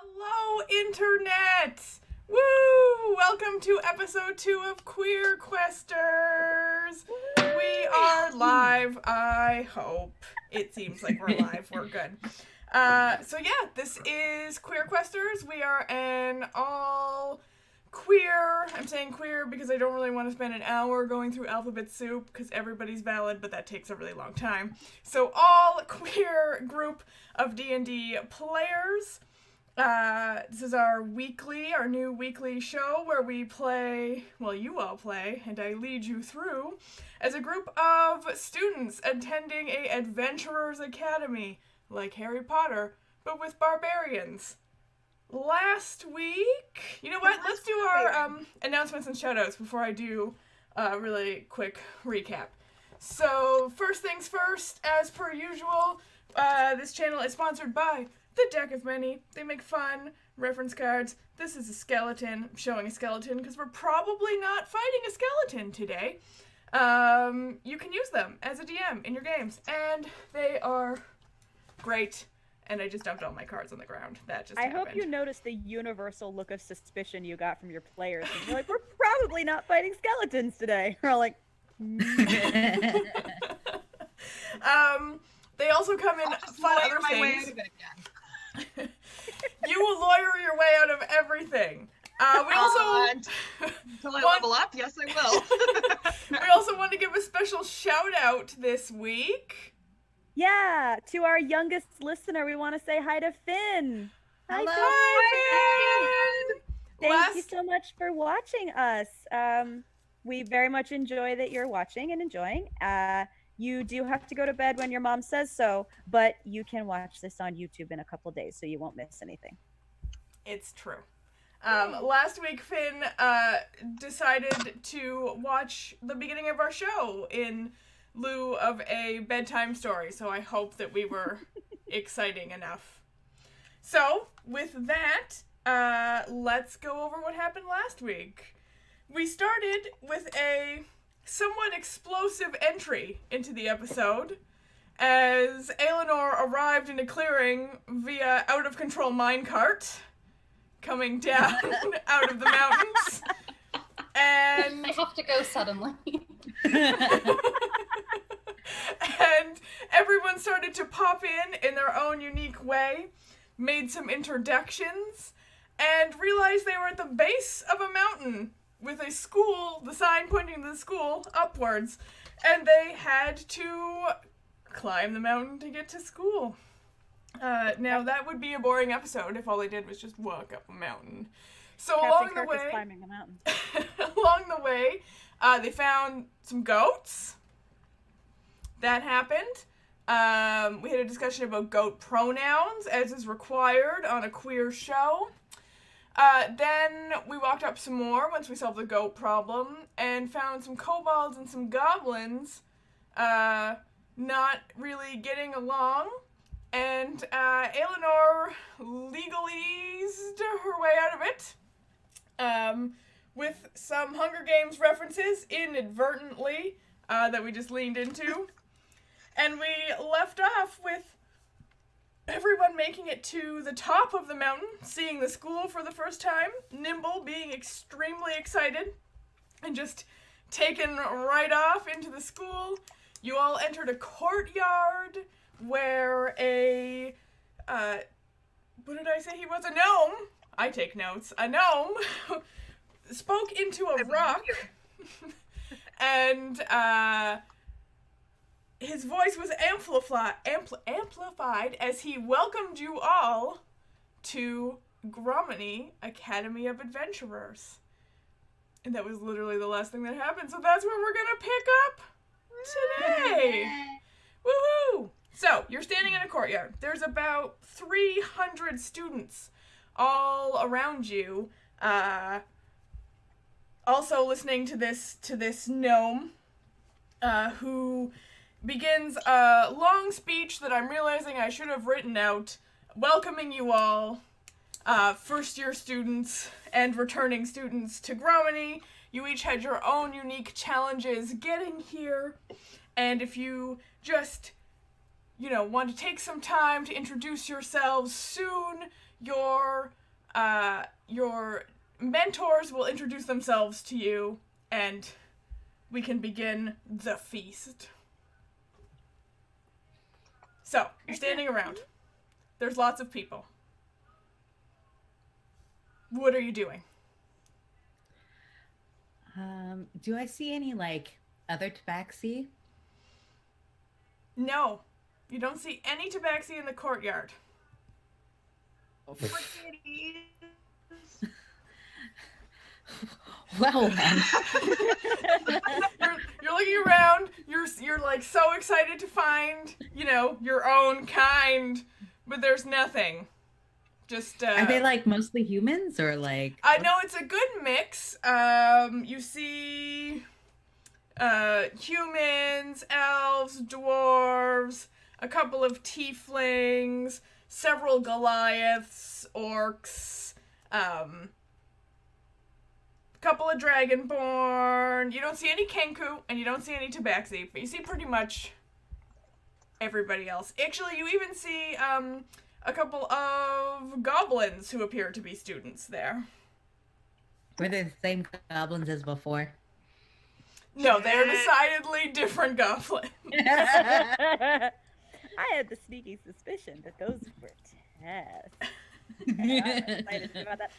Hello, Internet! Woo! Welcome to episode 2 of Queer Questers! We are live, I hope. It seems like we're live, we're good. This is Queer Questers. We are an all queer, I'm saying queer because I don't really want to spend an hour going through alphabet soup because everybody's valid, but that takes a really long time. So all queer group of D&D players. This is our new weekly show where we play, well, you all play, and I lead you through, as a group of students attending a adventurer's academy, like Harry Potter, but with barbarians. Last week, you know what, let's do our announcements and shoutouts before I do a really quick recap. So, first things first, as per usual, this channel is sponsored by The Deck of Many. They make fun reference cards. This is a skeleton. I'm showing a skeleton because we're probably not fighting a skeleton today. You can use them as a DM in your games, and they are great. And I just dumped all my cards on the ground. That just happened. I hope you noticed the universul look of suspicion you got from your players. And you're like, we're probably not fighting skeletons today. We're all like, They also come in fun other things. Way out of it again. You will lawyer your way out of everything. We also until I level up, yes I will. We also want to give a special shout out this week. yeah, to our youngest listener, we want to say hi to Finn. Hello. Hi, Finn! Thank you so much for watching us. We very much enjoy that you're watching and enjoying. You do have to go to bed when your mom says so, but you can watch this on YouTube in a couple days, so you won't miss anything. It's true. Last week, Finn decided to watch the beginning of our show in lieu of a bedtime story, so I hope that we were exciting enough. So, with that, let's go over what happened last week. We started with a somewhat explosive entry into the episode as Eleanor arrived in a clearing via out-of-control minecart coming down out of the mountains. And I have to go suddenly. and everyone started to pop in their own unique way, made some introductions, and realized they were at the base of a mountain with a school, the sign pointing to the school, upwards. And they had to climb the mountain to get to school. Now, that would be a boring episode if all they did was just walk up a mountain. So Captain Kirk is climbing the mountain. along the way, they found some goats. That happened. We had a discussion about goat pronouns, as is required on a queer show. Then we walked up some more once we solved the goat problem and found some kobolds and some goblins not really getting along. And Eleanor legalese her way out of it with some Hunger Games references inadvertently that we just leaned into. And we left off with everyone making it to the top of the mountain, seeing the school for the first time, Nimble being extremely excited, and just taken right off into the school. You all entered a courtyard where a, what did I say he was? A gnome! I take notes. A gnome spoke into a rock, and, his voice was amplified as he welcomed you all to Gromany Academy of Adventurers. And that was literally the last thing that happened, so that's where we're gonna pick up today! Woohoo! So, you're standing in a courtyard. There's about 300 students all around you, also listening to this gnome, who begins a long speech that I'm realizing I should have written out, welcoming you all, first-year students and returning students to Gromany. You each had your own unique challenges getting here, and if you just, want to take some time to introduce yourselves soon, your your mentors will introduce themselves to you, and we can begin the feast. So, you're standing around. There's lots of people. What are you doing? Do I see any, like, other tabaxi? No. You don't see any tabaxi in the courtyard. What it is. Well, then. You're looking around. You're like so excited to find, your own kind, but there's nothing. Just Are they, like, mostly humans, or, like... I know it's a good mix. You see humans, elves, dwarves, a couple of tieflings, several Goliaths, orcs, couple of dragonborn. You don't see any Kenku, and you don't see any tabaxi, but you see pretty much everybody else. Actually, you even see a couple of goblins who appear to be students there. Were they the same goblins as before? No, they're decidedly different goblins. I had the sneaky suspicion that those were tests. Okay, I'm excited about that.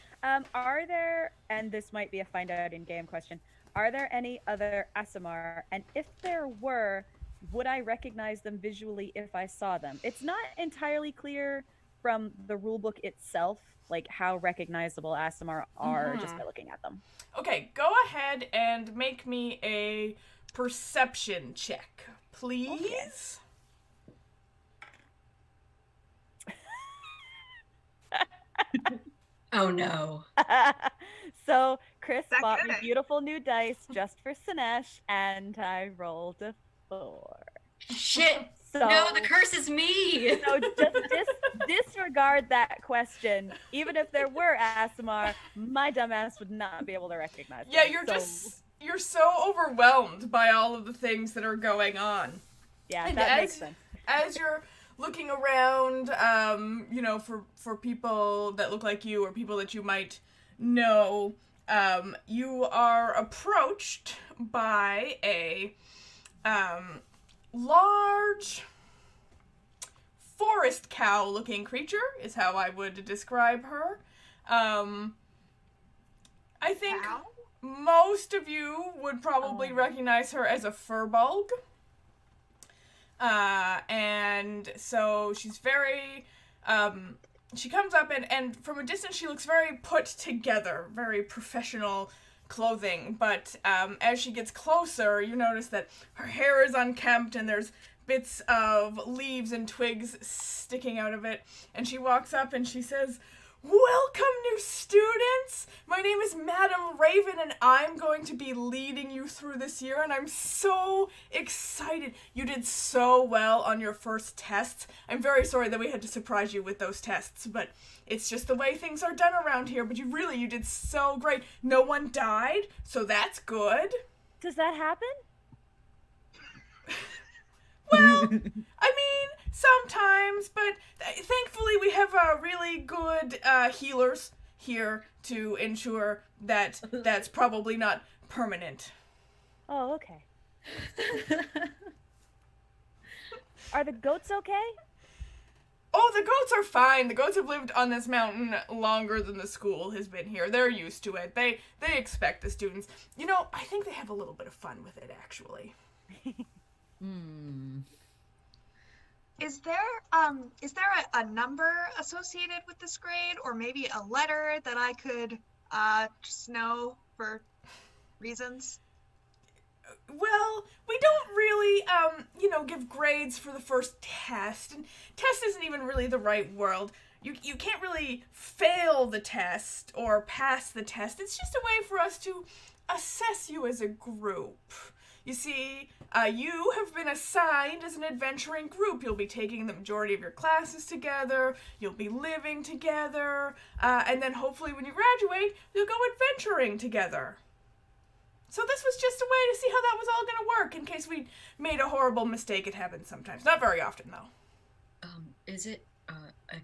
Are there, and this might be a find out in game question, are there any other Aasimar? And if there were, would I recognize them visually if I saw them? It's not entirely clear from the rulebook itself, like how recognizable Aasimar are just by looking at them. Okay, go ahead and make me a perception check, please. Oh no. So Chris That bought me good? beautiful new dice just for Sinesh, and I rolled a 4. Shit. So No, the curse is me. So just disregard that question. Even if there were Aasimar, my dumbass would not be able to recognize them. Yeah, you're so overwhelmed by all of the things that are going on. Yeah, And that makes sense. As you're looking around, for people that look like you or people that you might know, you are approached by a large forest cow looking creature is how I would describe her. I think Cow? most of you would probably recognize her as a furbulg. And so she's very, she comes up and from a distance she looks very put together, very professional clothing, but as she gets closer, you notice that her hair is unkempt and there's bits of leaves and twigs sticking out of it, and she walks up and she says, "Welcome, new students! My name is Madam Raven, and I'm going to be leading you through this year, and I'm so excited. You did so well on your first tests. I'm very sorry that we had to surprise you with those tests, but it's just the way things are done around here, but you did so great. No one died, so that's good." Does that happen? Well, I mean, sometimes, but thankfully we have really good healers here to ensure that that's probably not permanent. Oh, okay. Are the goats okay? Oh, the goats are fine. The goats have lived on this mountain longer than the school has been here. They're used to it. They expect the students. I think they have a little bit of fun with it, actually. Is there a number associated with this grade, or maybe a letter that I could just know for reasons? Well, we don't really, give grades for the first test, and test isn't even really the right word. You can't really fail the test or pass the test. It's just a way for us to assess you as a group. You see, you have been assigned as an adventuring group. You'll be taking the majority of your classes together, you'll be living together, and then hopefully when you graduate, you'll go adventuring together. So this was just a way to see how that was all going to work in case we made a horrible mistake. It happens sometimes. Not very often, though. Is it,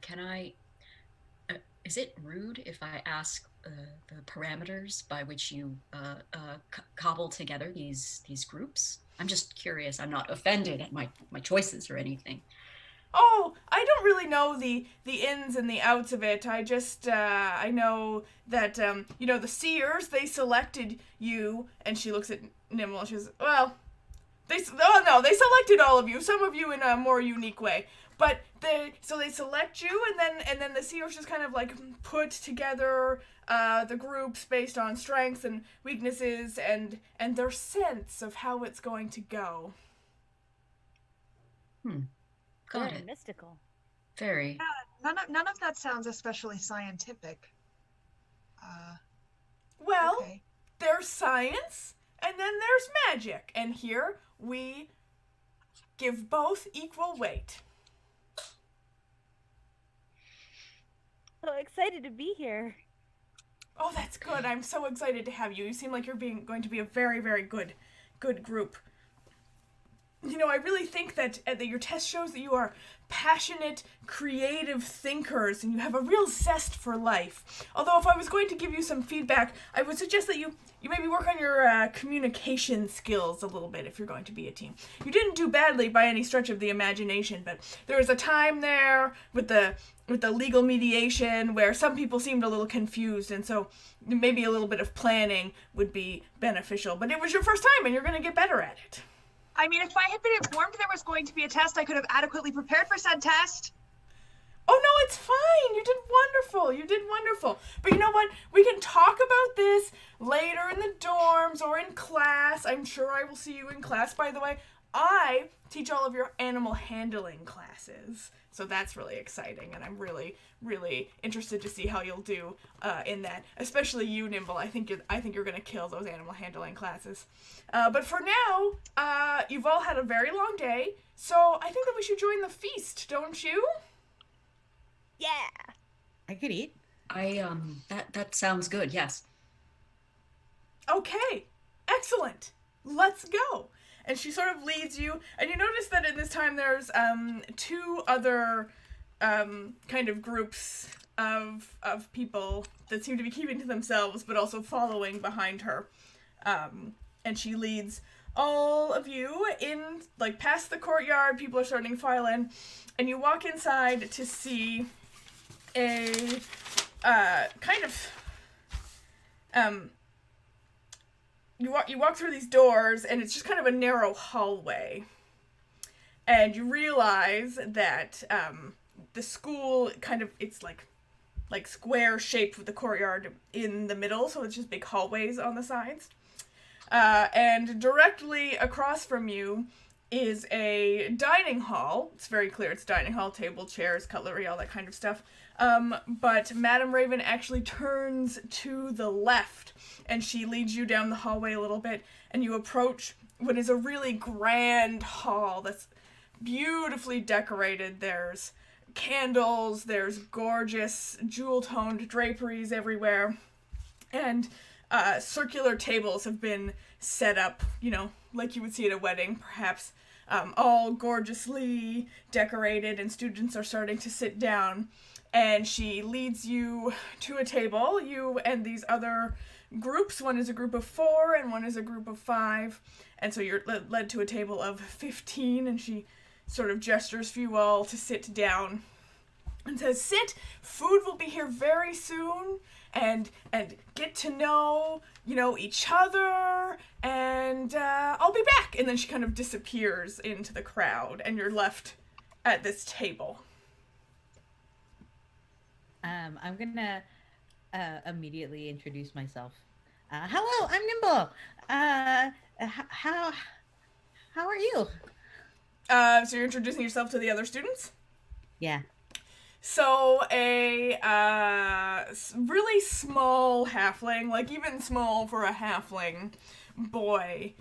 can I, Is it rude if I ask the parameters by which you cobble together these groups? I'm just curious. I'm not offended at my choices or anything. Oh, I don't really know the ins and the outs of it. I just I know that the seers, they selected you, and she looks at Nimble and she says, well, they selected all of you, some of you in a more unique way. But they select you, and then the seers just kind of like put together the groups based on strengths and weaknesses and their sense of how it's going to go. Got Very it. mystical. Very. None of that sounds especially scientific. Well, Okay. there's science, and then there's magic, and here we give both equal weight. So excited to be here. Oh, that's good. I'm so excited to have you. You seem like you're going to be a very, very good group. I really think that your test shows that you are passionate, creative thinkers, and you have a real zest for life. Although, if I was going to give you some feedback, I would suggest that you maybe work on your communication skills a little bit if you're going to be a team. You didn't do badly by any stretch of the imagination, but there was a time there with the legal mediation where some people seemed a little confused, and so maybe a little bit of planning would be beneficial. But it was your first time, and you're going to get better at it. I mean, if I had been informed there was going to be a test, I could have adequately prepared for said test. Oh, no, it's fine. You did wonderful. But you know what? We can talk about this later in the dorms or in class. I'm sure I will see you in class, by the way. I teach all of your animal handling classes. So that's really exciting, and I'm really, really interested to see how you'll do in that. Especially you, Nimble. I think you're gonna kill those animal handling classes. But for now, you've all had a very long day, so I think that we should join the feast, don't you? Yeah. I could eat. That sounds good. Yes. Okay, excellent. Let's go. And she sort of leads you, and you notice that in this time there's two other kind of groups of people that seem to be keeping to themselves but also following behind her. And she leads all of you in, like, past the courtyard. People are starting to file in, and you walk inside to see a kind of you walk through these doors, and it's just kind of a narrow hallway. And you realize that the school it's like square shaped with the courtyard in the middle, so it's just big hallways on the sides. And directly across from you is a dining hall. It's very clear it's dining hall, table, chairs, cutlery, all that kind of stuff. But Madame Raven actually turns to the left, and she leads you down the hallway a little bit, and you approach what is a really grand hall that's beautifully decorated. There's candles, there's gorgeous jewel-toned draperies everywhere, and circular tables have been set up, like you would see at a wedding, perhaps, all gorgeously decorated, and students are starting to sit down. And she leads you to a table, you and these other groups. One is a group of 4 and one is a group of 5. And so you're led to a table of 15, and she sort of gestures for you all to sit down and says, sit, food will be here very soon, and get to know, each other, and I'll be back. And then she kind of disappears into the crowd, and you're left at this table. I'm gonna immediately introduce myself. Hello, I'm Nimble. How are you? So you're introducing yourself to the other students? Yeah. So a really small halfling, like even small for a halfling boy,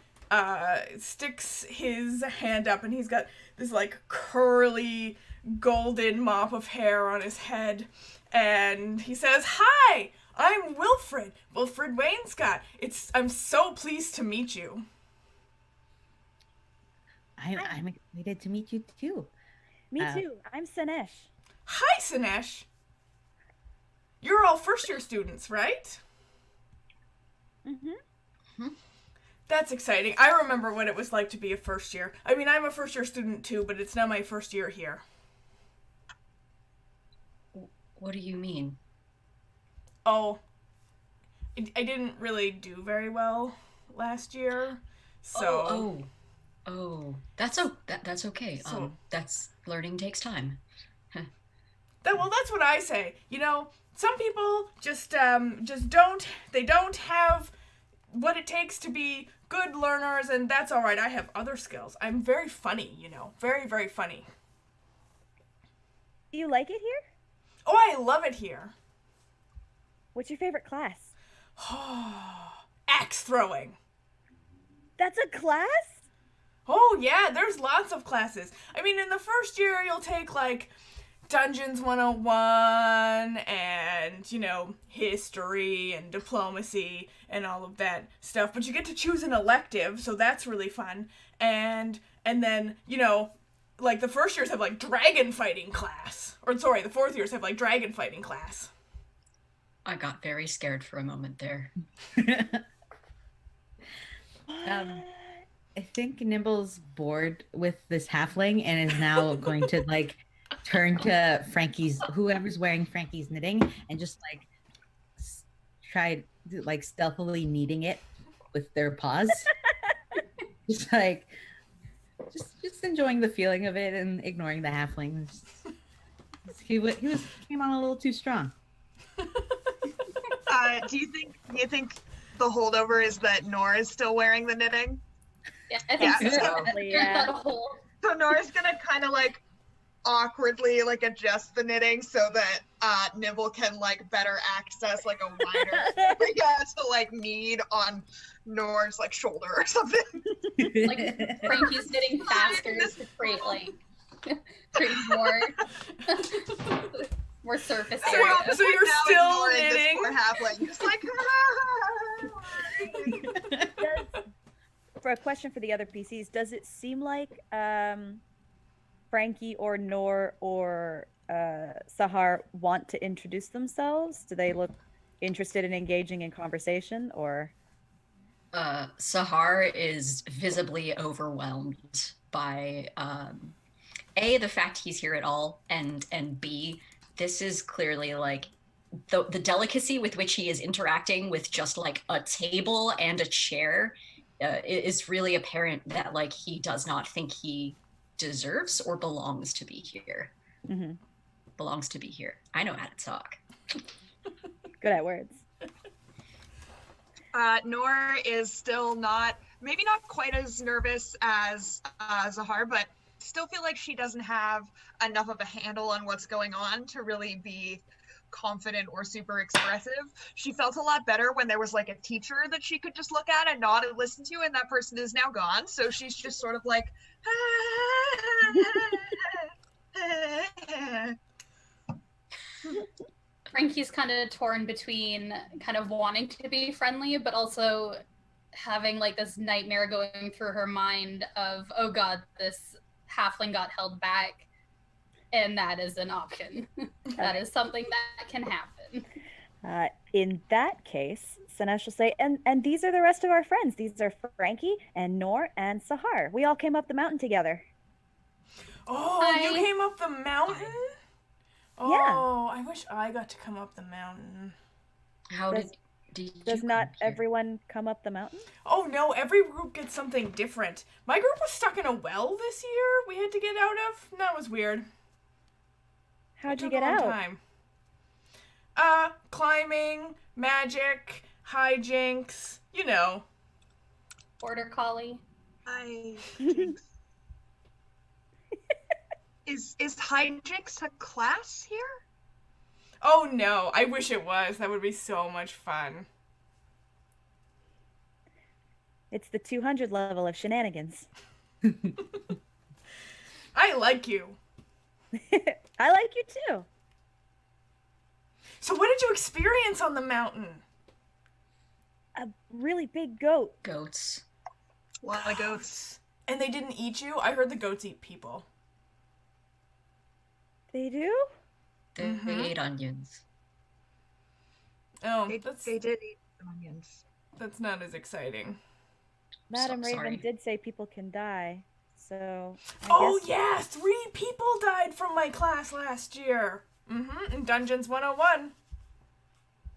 sticks his hand up, and he's got this like curly golden mop of hair on his head, and he says, "Hi, I'm Wilfred Wainscott. I'm so pleased to meet you." I'm excited to meet you too. Me too. I'm Sinesh. Hi, Sinesh. You're all first-year students, right? Mm-hmm. That's exciting. I remember what it was like to be a first year. I mean, I'm a first-year student too, but it's now my first year here. What do you mean? Oh, I didn't really do very well last year, so... Oh. That's okay. So- That's learning takes time. That's what I say. You know, some people just don't have what it takes to be good learners, and that's all right. I have other skills. I'm very funny, you know, very, very funny. Do you like it here? Oh, I love it here. What's your favorite class? Axe throwing. That's a class? Oh, yeah, there's lots of classes. I mean, in the first year, you'll take, like, Dungeons 101 and, you know, history and diplomacy and all of that stuff. But you get to choose an elective, so that's really fun. And then, you know, like, the first years have, like, dragon fighting class. Or, sorry, the fourth years have, like, dragon fighting class. I got very scared for a moment there. I think Nimble's bored with this halfling and is now going to like turn to whoever's wearing Frankie's knitting and just like try like stealthily kneading it with their paws. just like just enjoying the feeling of it and ignoring the halfling. He came on a little too strong. Do you think the holdover is that Nora is still wearing the knitting? Yeah, I think Yeah. so. Definitely, There's yeah. that whole So Nora's gonna kind of like awkwardly like adjust the knitting so that Nibble can like better access like a wider area to like knead on Nora's like shoulder or something. like Frankie's knitting faster to create create more surface So- area. so you're Now still ignoring this knitting? poor halfling, just like. For a question for the other PCs, does it seem like Frankie or Nor or Sahar want to introduce themselves? Do they look interested in engaging in conversation, or? Sahar is visibly overwhelmed by A, the fact he's here at all, and B, this is clearly like the delicacy with which he is interacting with just like a table and a chair is really apparent that like he does not think he deserves or belongs to be here. Mm-hmm. Belongs to be here. I know how to talk. Good at words. Nor is still maybe not quite as nervous as Zahar, but still feel like she doesn't have enough of a handle on what's going on to really be confident or super expressive. She felt a lot better when there was like a teacher that she could just look at and nod and listen to, and that person is now gone. So she's just sort of like, Frankie's kind of torn between kind of wanting to be friendly, but also having like this nightmare going through her mind of, oh god, this halfling got held back. And that is an option. That is something that can happen. In that case, Sanesh will say, and these are the rest of our friends. These are Frankie and Nor and Sahar. We all came up the mountain together. Oh, you Hi. came up the mountain? Oh, I wish I got to come up the mountain. How Does- did you Does come not here? everyone come up the mountain? Oh no, every group gets something different. My group was stuck in a well this year we had to get out of. That was weird. How'd you Took get a long out? time. Climbing, magic, hijinks, you know. Border Collie. hijinks. Is hijinks a class here? Oh no, I wish it was. That would be so much fun. It's the 200 level of shenanigans. I like you. I like you too. So what did you experience on the mountain? A really big goat. Goats. A lot of goats. And they didn't eat you? I heard the goats eat people. They do? They Mhm. ate onions. Oh, They did eat some onions. that's not as exciting. Madam Raven sorry. did say people can die, so. Oh guess yeah, 3 people died from my class last year. In Dungeons 101.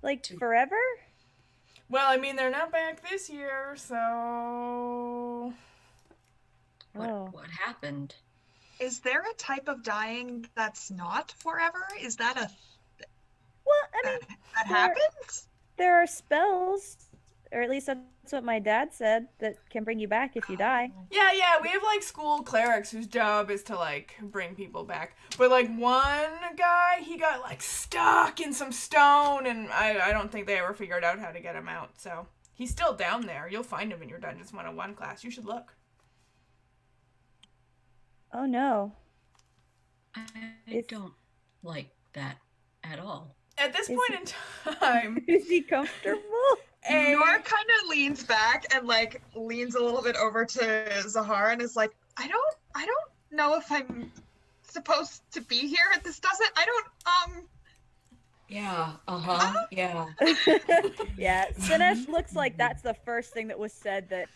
Like forever? Well, I mean, they're not back this year, so... Oh. What happened? Is there a type of dying that's not forever? Is that a Well, I mean, that there- happens? there are spells, or at least that's what my dad said, that can bring you back if you die. Yeah, we have, like, school clerics whose job is to, like, bring people back. But, like, one guy, he got, like, stuck in some stone, and I don't think they ever figured out how to get him out, so... He's still down there. You'll find him in your Dungeons 101 class. You should look. Oh no. I It's- don't like that at all. At this Is point in time, Is he comfortable? Nora kind of leans back and like leans a little bit over to Zahara and is like, I don't know if I'm supposed to be here. This doesn't. I don't. Yeah. Yeah. Yeah, Sinesh looks like that's the first thing that was said that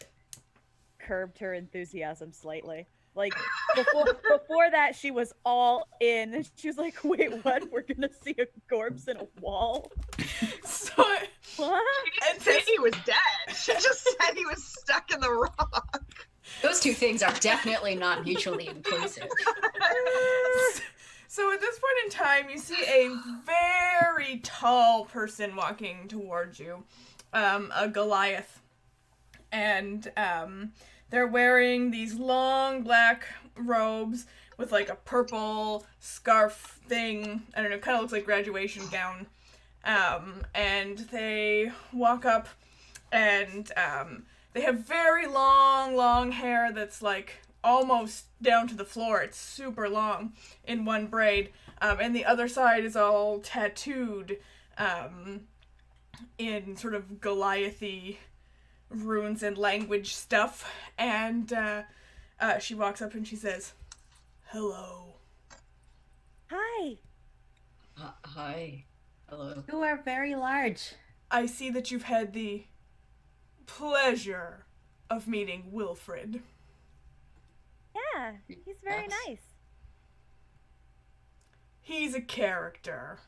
curbed her enthusiasm slightly. Like before that, she was all in. And she was like, "Wait, what? We're gonna see a corpse in a wall? so What?" She didn't say he was dead. She just said he was stuck in the rock. Those two things are definitely not mutually inclusive. So at this point in time, you see a very tall person walking towards you, a Goliath, and they're wearing these long black robes with like a purple scarf thing. I don't know, kind of looks like graduation gown. And they walk up, and they have very long hair that's like almost down to the floor. It's super long in one braid, and the other side is all tattooed in sort of Goliath-y runes and language stuff. And she walks up and she says, "Hello." Hi. Hi. Hello. You are very large. I see that you've had the pleasure of meeting Wilfred. Yeah, he's very Yes. nice. He's a character.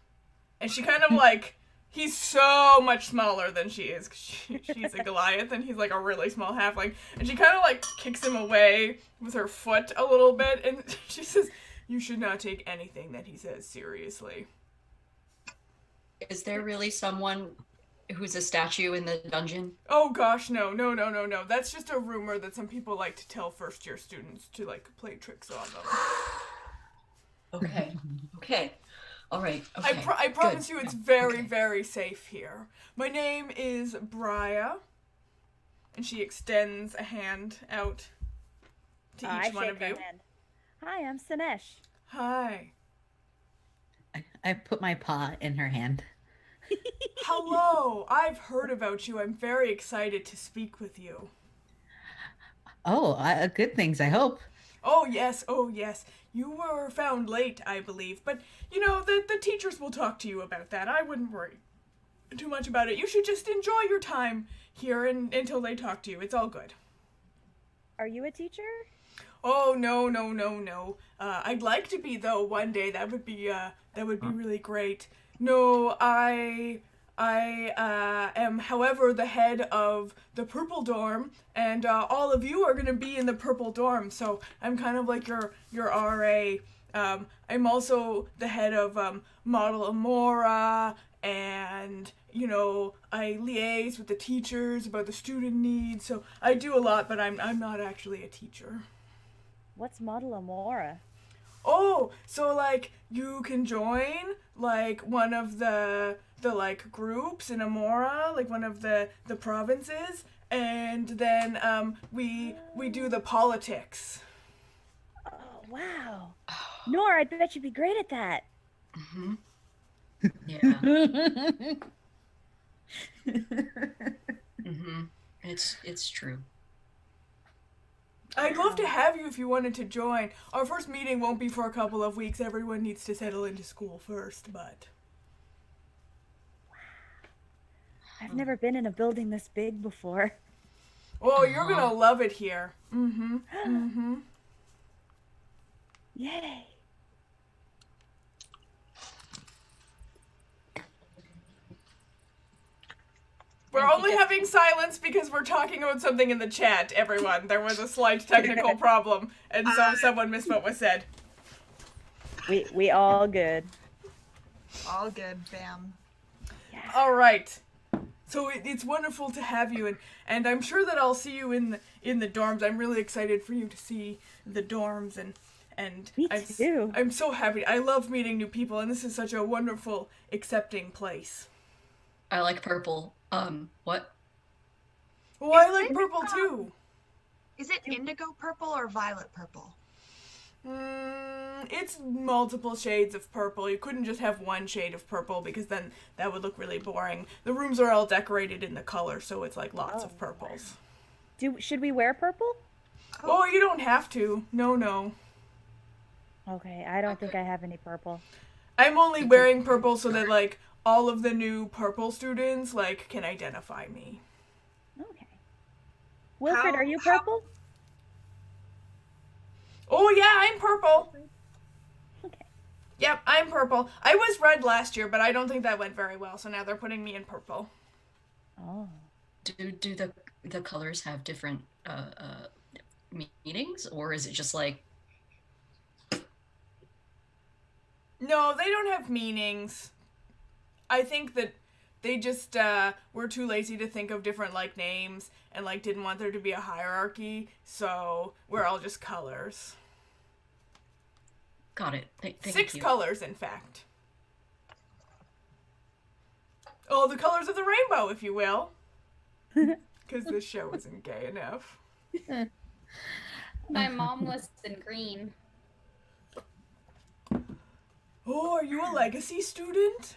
And she kind of like, he's so much smaller than she is. 'Cause she's a Goliath and he's like a really small halfling. And she kind of like kicks him away with her foot a little bit. And she says, "You should not take anything that he says seriously." Is there really someone who's a statue in the dungeon? Oh gosh, no. That's just a rumor that some people like to tell first year students to like play tricks on them. Okay. Okay. All right. Okay. I promise Good. you it's No, very, okay. very safe here. My name is Briya. And she extends a hand out to I each one shake of her you. hand. Hi, I'm Sinesh. Hi. I put my paw in her hand. Hello. I've heard about you. I'm very excited to speak with you. Oh, good things, I hope. Oh yes. You were found late, I believe. But, you know, the teachers will talk to you about that. I wouldn't worry too much about it. You should just enjoy your time here until they talk to you. It's all good. Are you a teacher? Oh, no. I'd like to be, though, one day. That would be really great. No, I am, however, the head of the Purple Dorm, and all of you are going to be in the Purple Dorm, so I'm kind of like your RA. I'm also the head of Model Amora, and, you know, I liaise with the teachers about the student needs, so I do a lot, but I'm not actually a teacher. What's Model Amora? Oh, so like you can join like one of the like groups in Amora, like one of the provinces, and then we do the politics. Oh, wow. Nora, I bet you'd be great at that. Mm-hmm. Yeah. Mm-hmm. It's true. I'd love to have you if you wanted to join. Our first meeting won't be for a couple of weeks. Everyone needs to settle into school first, but I've never been in a building this big before. Oh, you're gonna love it here. Mm-hmm. Mm-hmm. Yay. We're Thank you, only Jessica. having silence because we're talking about something in the chat, everyone. There was a slight technical problem, and so someone missed what was said. We all good. All good, Bam. All right. So it's wonderful to have you, and I'm sure that I'll see you in the dorms. I'm really excited for you to see the dorms, and Me too. I'm so happy. I love meeting new people, and this is such a wonderful, accepting place. I like purple. What? Well, I Is like it, purple too. Is it indigo purple or violet purple? It's multiple shades of purple. You couldn't just have one shade of purple because then that would look really boring. The rooms are all decorated in the color, so it's like lots of purples. Should we wear purple? Oh, you don't have to. No. Okay, I don't think I have any purple. I'm only wearing purple so that like all of the new purple students like can identify me. Okay. Wilfred, are you how- purple? Oh yeah, I'm purple. Okay. Yep, I'm purple. I was red last year, but I don't think that went very well, so now they're putting me in purple. Oh. Do the colors have different meanings, or is it just like No, they don't have meanings. I think that they just were too lazy to think of different like names and like didn't want there to be a hierarchy, so we're all just colors. got it? Thank 6 you. colors, in fact. Oh, the colors of the rainbow, if you will. Because this show isn't gay enough. My mom was in green. Oh, are you a legacy student?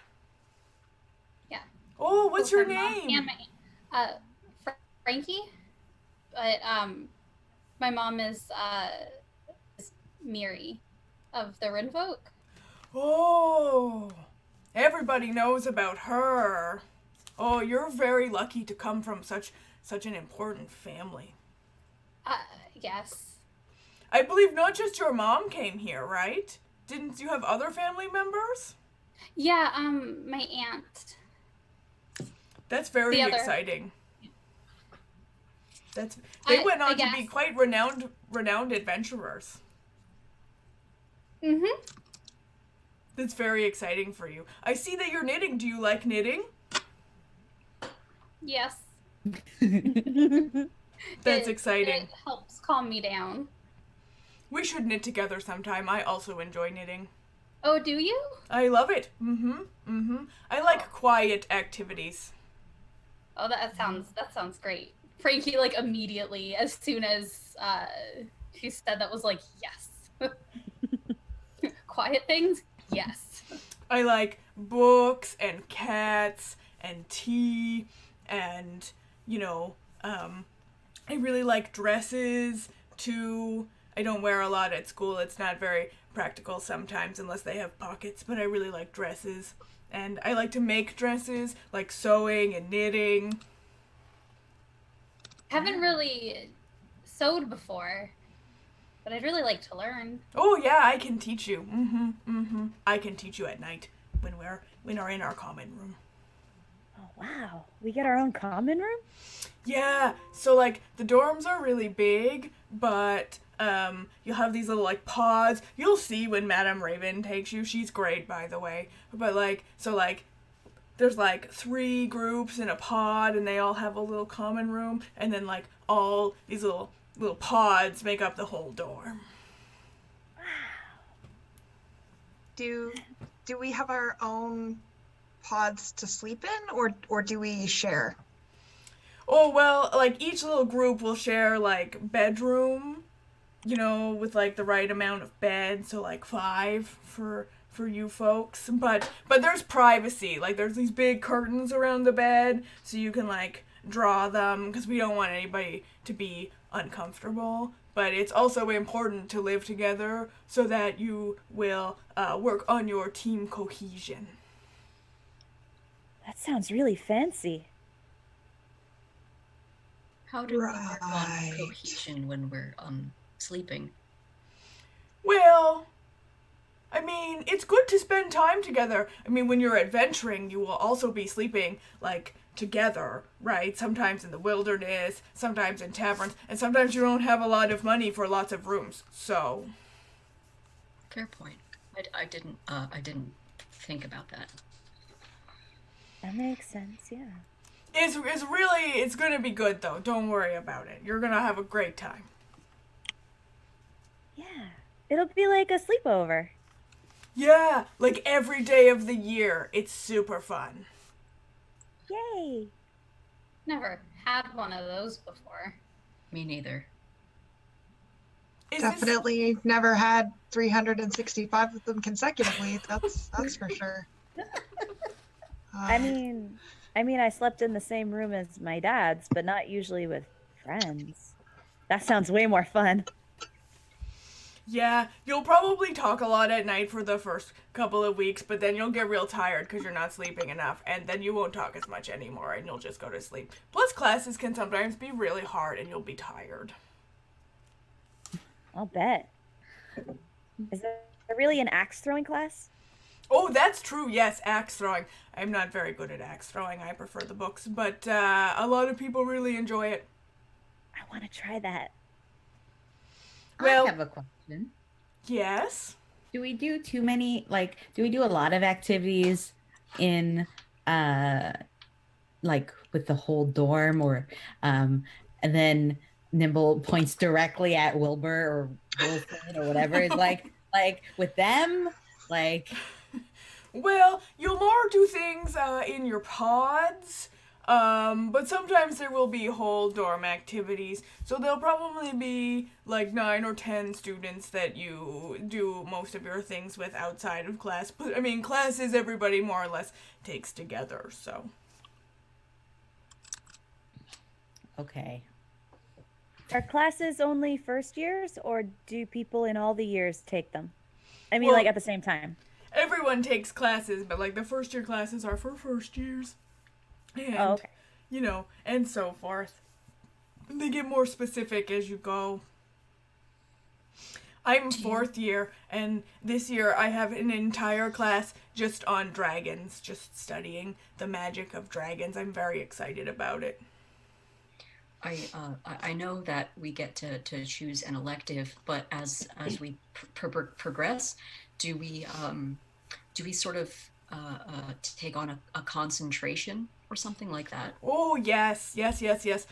Yeah. Oh, what's Both your my mom name? and Frankie. But my mom is Miri of the Rinvoke. Oh, everybody knows about her. Oh, you're very lucky to come from such an important family. Yes. I believe not just your mom came here, right? Didn't you have other family members? Yeah, my aunt. That's very The other- exciting. They went I on to be guess. quite renowned adventurers. Mm-hmm. That's very exciting for you. I see that you're knitting. Do you like knitting? Yes. That's It- exciting. It helps calm me down. We should knit together sometime. I also enjoy knitting. Oh, do you? I love it. I like quiet activities. Oh, that sounds great. Frankie, like immediately, as soon as she said that, was like, yes. Quiet things, yes. I like books and cats and tea and, I really like dresses too. I don't wear a lot at school. It's not very practical sometimes unless they have pockets, but I really like dresses. And I like to make dresses, like sewing and knitting. Haven't really sewed before, but I'd really like to learn. Oh yeah, I can teach you. I can teach you at night when we're in our common room. Oh, wow. We get our own common room? Yeah, so like the dorms are really big, but you'll have these little like pods. You'll see when Madame Raven takes you. She's great, by the way. But there's like 3 groups in a pod, and they all have a little common room, and then like all these little pods make up the whole dorm. Do we have our own pods to sleep in, or do we share? Oh, well, like each little group will share like bedroom, with like the right amount of bed, so like 5 for you folks. But there's privacy. Like there's these big curtains around the bed so you can like draw them because we don't want anybody to be uncomfortable. But it's also important to live together so that you will work on your team cohesion. That sounds really fancy. How do we work on Right. cohesion when we're sleeping? Well, I mean, it's good to spend time together. I mean, when you're adventuring, you will also be sleeping, like, together, right? Sometimes in the wilderness, sometimes in taverns, and sometimes you don't have a lot of money for lots of rooms. So, Fair point. I didn't think about that. That makes sense, yeah. it's gonna be good, though. Don't worry about it. You're gonna have a great time. Yeah. It'll be like a sleepover. Yeah, like every day of the year. It's super fun. Yay. Never had one of those before. Me neither. Is this- Definitely never had 365 of them consecutively. That's for sure. I mean, I slept in the same room as my dad's, but not usually with friends. That sounds way more fun. Yeah, you'll probably talk a lot at night for the first couple of weeks, but then you'll get real tired because you're not sleeping enough, and then you won't talk as much anymore, and you'll just go to sleep. Plus, classes can sometimes be really hard, and you'll be tired. I'll bet. Is there really an axe throwing class? Oh, that's true, yes, axe throwing. I'm not very good at axe throwing, I prefer the books, but a lot of people really enjoy it. I want to try that. Well- I have a question. Yes? Do we do too many, like, do we do a lot of activities in, like, with the whole dorm, or, and then Nimble points directly at Wilbur or Wilson or whatever, is like, with them, like, Well, you'll more do things in your pods, but sometimes there will be whole dorm activities. So there'll probably be like 9 or 10 students that you do most of your things with outside of class. But I mean, classes everybody more or less takes together, so. okay. Are classes only first years, or do people in all the years take them? I mean, Well- like at the same time. Everyone takes classes, but like the first year classes are for first years. And, Oh, okay. you know, and so forth. They get more specific as you go. I'm fourth year, and this year I have an entire class just on dragons, just studying the magic of dragons. I'm very excited about it. I know that we get to choose an elective, but as we progress, do we sort of take on a concentration or something like that? Oh yes.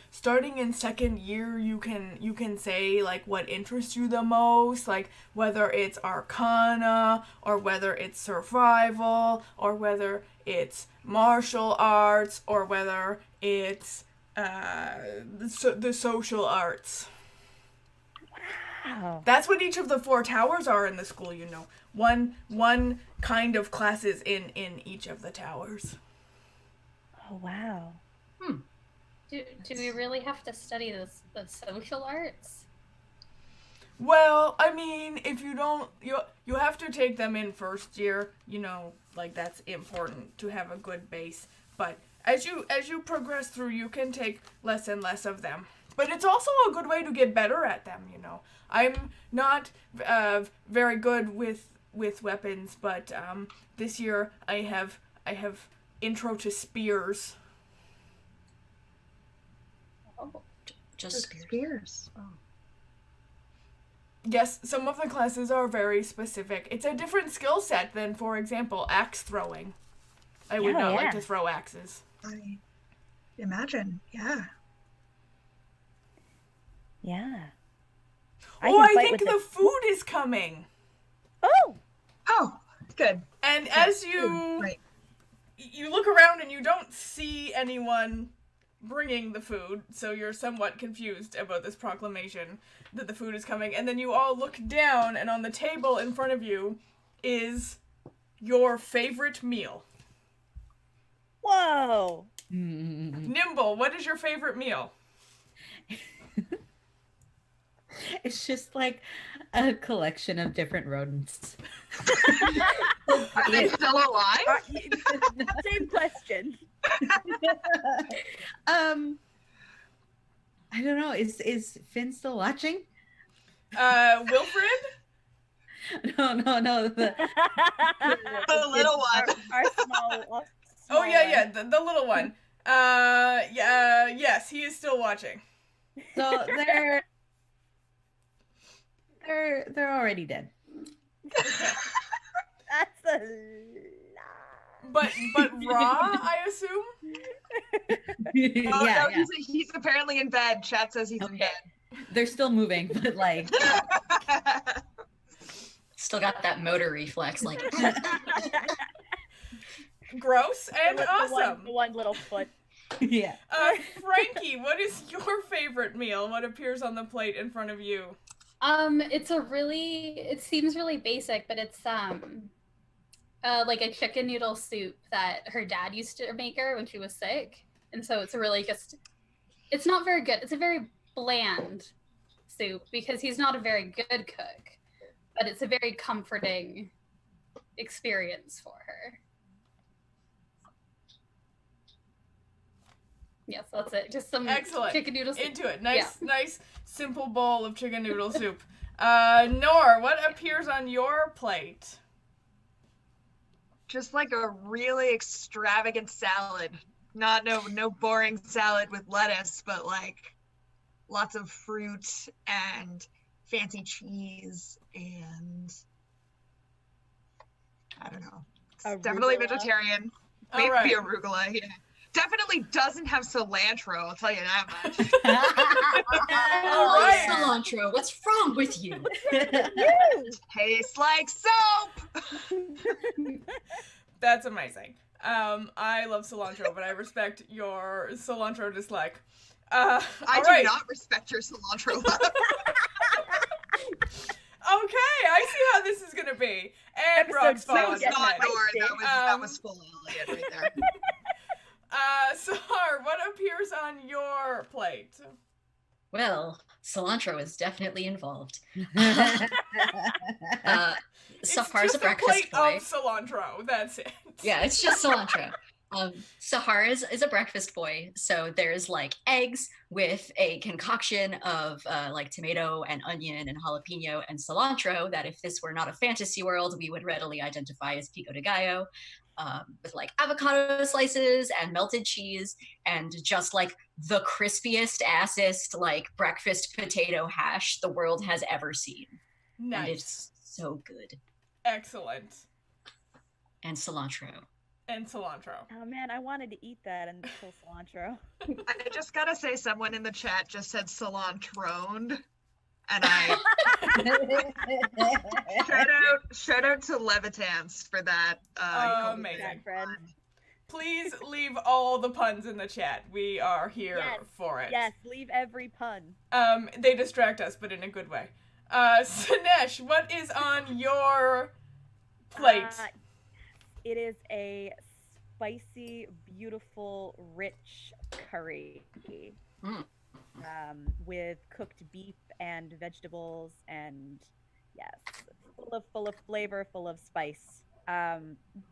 Starting in second year, you can say like what interests you the most, like whether it's Arcana or whether it's survival or whether it's martial arts or whether it's the social arts. Wow. That's what each of the 4 towers are in the school, you know. One kind of classes in each of the towers. Oh, wow. Do we really have to study the social arts? Well, I mean, if you don't, you have to take them in first year, you know, like that's important to have a good base. But as you progress through, you can take less and less of them. But it's also a good way to get better at them, you know. I'm not very good with weapons, but this year I have intro to spears. Oh, Just Spears. Oh. Yes, some of the classes are very specific. It's a different skill set than, for example, axe throwing. I would Yeah, not like yeah. to throw axes. I imagine. Yeah. Yeah. Oh, I can fight think with the it. food is coming. Oh! Oh, good. And as Right. you look around and you don't see anyone bringing the food, so you're somewhat confused about this proclamation that the food is coming, and then you all look down, and on the table in front of you is your favorite meal. Whoa! Nimble, what is your favorite meal? It's just like a collection of different rodents. Are they still alive? Same question. I don't know. Is Finn still watching? Wilfred? No. The little one. Our small. Oh yeah, the little one. Yes, he is still watching. So they're already dead. That's a lie. But Ra, I assume. Oh Yeah, no, he's apparently in bed. Chat says he's in Okay. They're still moving, but like bed. Still got that motor reflex, like Gross and awesome. The one little foot. yeah. Frankie, what is your favorite meal? What appears on the plate in front of you? It seems really basic, but it's like a chicken noodle soup that her dad used to make her when she was sick. And so it's really it's not very good. It's a very bland soup because he's not a very good cook, but it's a very comforting experience for her. Yes, that's it. Just some Excellent. chicken noodle soup. Into it. Nice, simple bowl of chicken noodle soup. Nor, what appears on your plate? Just like a really extravagant salad. Not no boring salad with lettuce, but like lots of fruit and fancy cheese and I don't know. It's definitely Arugula. vegetarian. All Maybe right. arugula, yeah. Definitely doesn't have cilantro, I'll tell you that much. All right. cilantro. What's wrong with you? Tastes like soap! That's amazing. I love cilantro, but I respect your cilantro dislike. I all do right. not respect your cilantro love. Okay, I see how this is gonna be. And Episode Brock's two That fallen was gets not spicy. Nora, that was full Elliot right there. Sahar, what appears on your plate? Well, cilantro is definitely involved. It's Sahar's just a breakfast plate boy. of cilantro. That's it. Yeah, it's just cilantro. Sahar is a breakfast boy, so there's like eggs with a concoction of like tomato and onion and jalapeno and cilantro that if this were not a fantasy world, we would readily identify as pico de gallo, with like avocado slices and melted cheese and just like the crispiest, assest like breakfast potato hash the world has ever seen. And Nice. it's so good. Excellent. And cilantro. And cilantro. Oh man, I wanted to eat that and pull cilantro. I just gotta say, someone in the chat just said cilantroned, and I shout out to Levitance for that. Amazing. That friend. Please leave all the puns in the chat. We are here Yes. for it. Yes, leave every pun. They distract us, but in a good way. Sinesh, what is on your plate? It is a spicy, beautiful, rich curry. Mm. With cooked beef and vegetables, and yes, full of flavor, full of spice.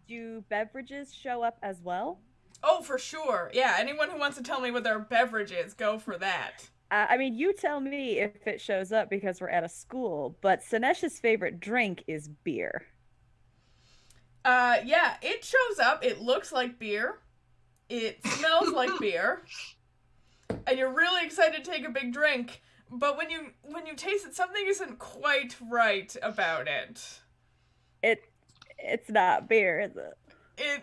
Do beverages show up as well? Oh, for sure. Yeah, anyone who wants to tell me what their beverage is, go for that. I mean, you tell me if it shows up because we're at a school, but Sinesh's favorite drink is beer. Yeah, it shows up. It looks like beer. It smells like beer. And you're really excited to take a big drink, but when you taste it, something isn't quite right about it. It's not beer, is it?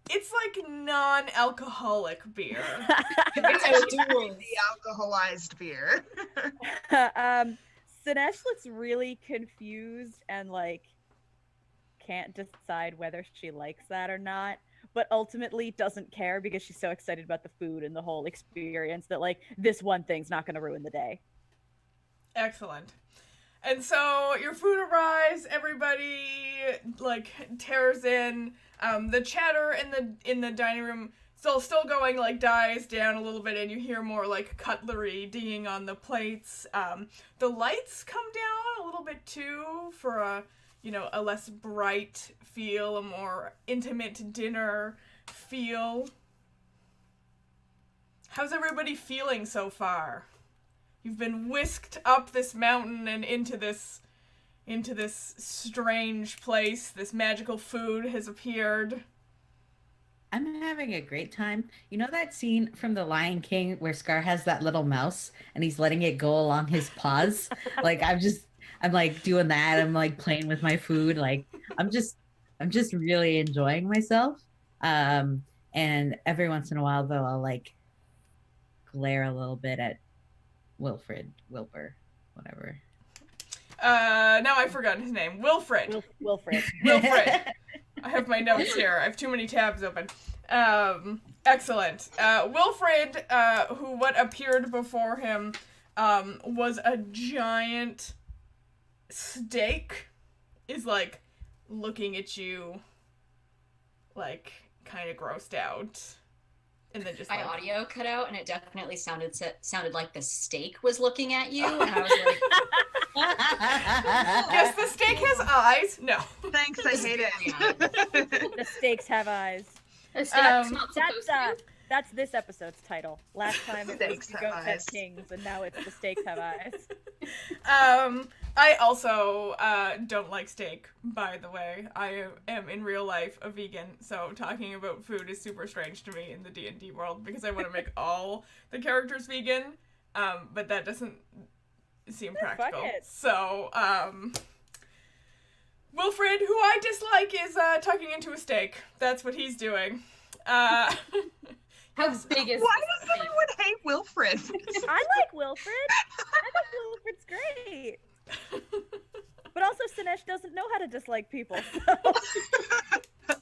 It's like non-alcoholic beer. the alcoholized beer. Sinesh looks really confused and like can't decide whether she likes that or not, but ultimately doesn't care because she's so excited about the food and the whole experience that like this one thing's not going to ruin the day. Excellent. And so your food arrives, everybody like tears in. The chatter in the dining room still going, like dies down a little bit, and you hear more like cutlery dinging on the plates. The lights come down a little bit too for a less bright feel, a more intimate dinner feel. How's everybody feeling so far? You've been whisked up this mountain and into this strange place. This magical food has appeared. I'm having a great time. You know that scene from The Lion King where Scar has that little mouse and he's letting it go along his paws? Like I'm like doing that. I'm like playing with my food. Like I'm just really enjoying myself. And every once in a while though, I'll like glare a little bit at Wilfred, Wilbur, whatever. Now I've forgotten his name. Wilfred. Wilfred. Wilfred. I have my notes here. I have too many tabs open. Excellent. Wilfred, who what appeared before him, was a giant steak, is like looking at you, like kind of grossed out, and then just My like, audio cut out, and it definitely sounded like the steak was looking at you, and I was like, yes, the steak has eyes. No. Thanks, I hate it. The stakes have eyes. The steak's Um, not supposed to. That's this episode's title. Last time it was Stakes the have goats have eyes. kings, and now it's the stakes have eyes. I also don't like steak, by the way. I am in real life a vegan, so talking about food is super strange to me in the D&D world because I want to make all the characters vegan, but that doesn't seem practical. it. So, Wilfred, who I dislike, is tucking into a steak. That's what he's doing. How big is Why this does steak? everyone hate Wilfred? I like Wilfred. I think Wilfred's great. But also, Sinesh doesn't know how to dislike people. So.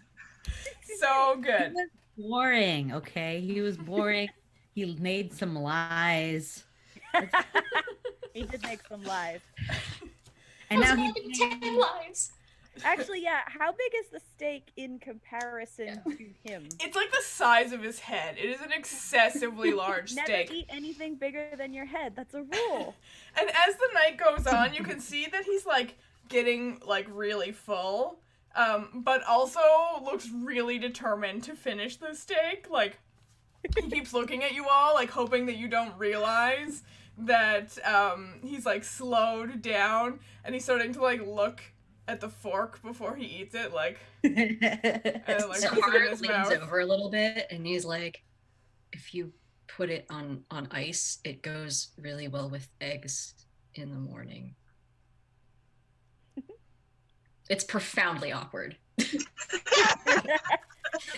So He good. was boring, okay? He was boring. He made some lies. He did make some lies. And now "Those he's are like 10 lives." Actually, yeah. How big is the steak in comparison to him? It's like the size of his head. It is an excessively large Never steak. eat anything bigger than your head. That's a rule. And as the night goes on, you can see that he's like getting like really full, but also looks really determined to finish the steak. Like he keeps looking at you all, like hoping that you don't realize that he's like slowed down, and he's starting to like look at the fork before he eats it, like and like So puts it in Hart his leans mouth. over a little bit, and he's like, "If you put it on ice, it goes really well with eggs in the morning." It's profoundly awkward.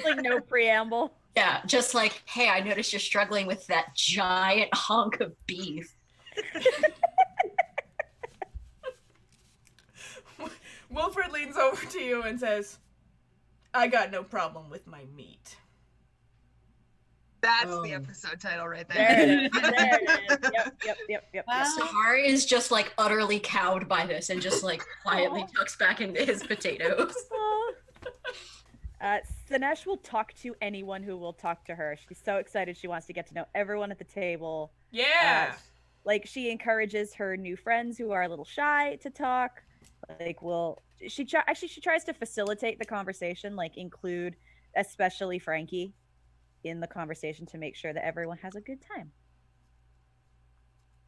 Like no preamble. Yeah, just like, "Hey, I noticed you're struggling with that giant hunk of beef." Wilfred leans over to you and says, "I got no problem with my meat." That's Oh. the episode title right There there. it is. There it is. Yep. Wow. Sahar is just like utterly cowed by this and just like quietly tucks back into his potatoes. Sinesh will talk to anyone who will talk to her. She's so excited. She wants to get to know everyone at the table. Yeah. Like she encourages her new friends who are a little shy to talk. Like, she tries to facilitate the conversation, like include especially Frankie in the conversation to make sure that everyone has a good time.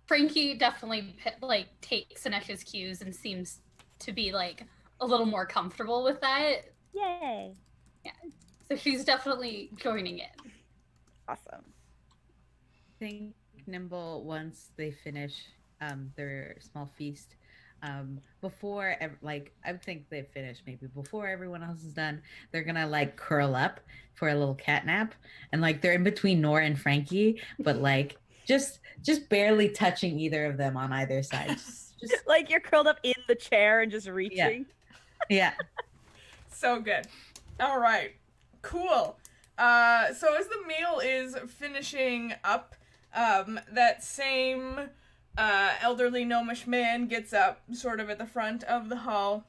Frankie definitely like takes Sinesh's cues and seems to be like a little more comfortable with that. Yay! So she's definitely joining in. Awesome. I think Nimble, once they finish their small feast, before like I think they finish maybe before everyone else is done, they're gonna like curl up for a little cat nap, and like they're in between Nora and Frankie, but like just barely touching either of them on either side. Just Like you're curled up in the chair and just reaching. yeah. So good. All right. Cool. So as the meal is finishing up, that same elderly gnomish man gets up sort of at the front of the hall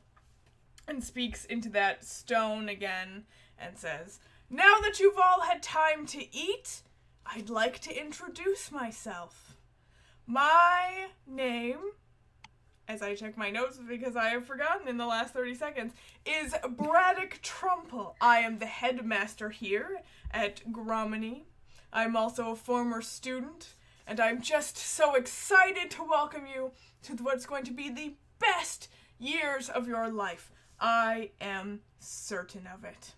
and speaks into that stone again and says, "Now that you've all had time to eat, I'd like to introduce myself. My name," as I check my notes because I have forgotten in the last 30 seconds, "is Braddock Trumple. I am the headmaster here at Gromany. I'm also a former student and I'm just so excited to welcome you to what's going to be the best years of your life. I am certain of it.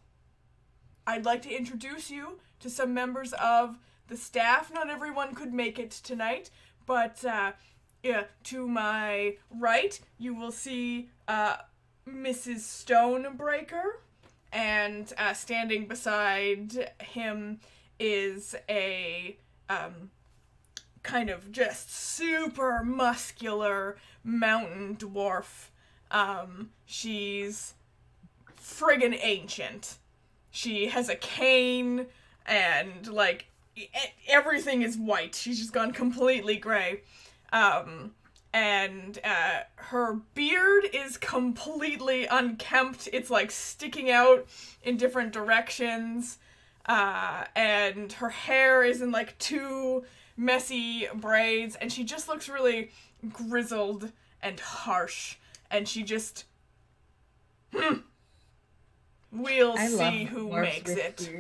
I'd like to introduce you to some members of the staff. Not everyone could make it tonight, but to my right, you will see Mrs. Stonebreaker, and standing beside him is a kind of just super muscular mountain dwarf. She's friggin' ancient. She has a cane, and like everything is white. She's just gone completely gray. And her beard is completely unkempt. It's like sticking out in different directions. And her hair is in like two messy braids, and she just looks really grizzled and harsh. And she just, we'll see who makes it.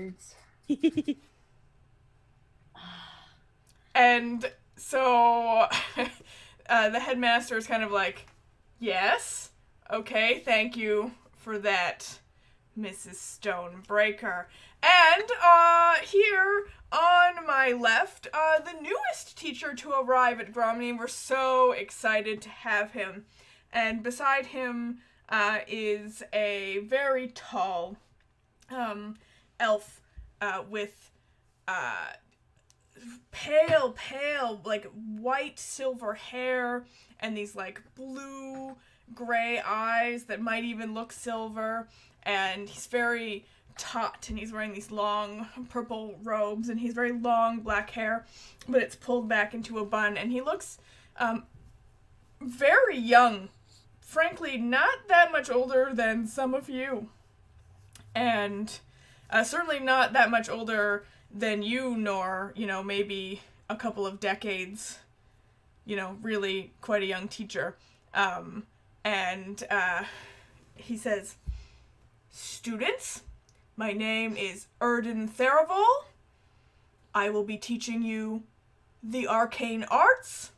And so the headmaster is kind of like, yes, okay, thank you for that, Mrs. Stonebreaker. And here on my left, the newest teacher to arrive at Gromny. We're so excited to have him. And beside him is a very tall elf with pale, like white silver hair and these like blue-gray eyes that might even look silver. And he's very taut, and he's wearing these long purple robes, and he's very long black hair, but it's pulled back into a bun, and he looks very young. Frankly, not that much older than some of you. And certainly not that much older than you, nor, maybe a couple of decades, really quite a young teacher. And he says, "Students, my name is Erden Theraval. I will be teaching you the arcane arts.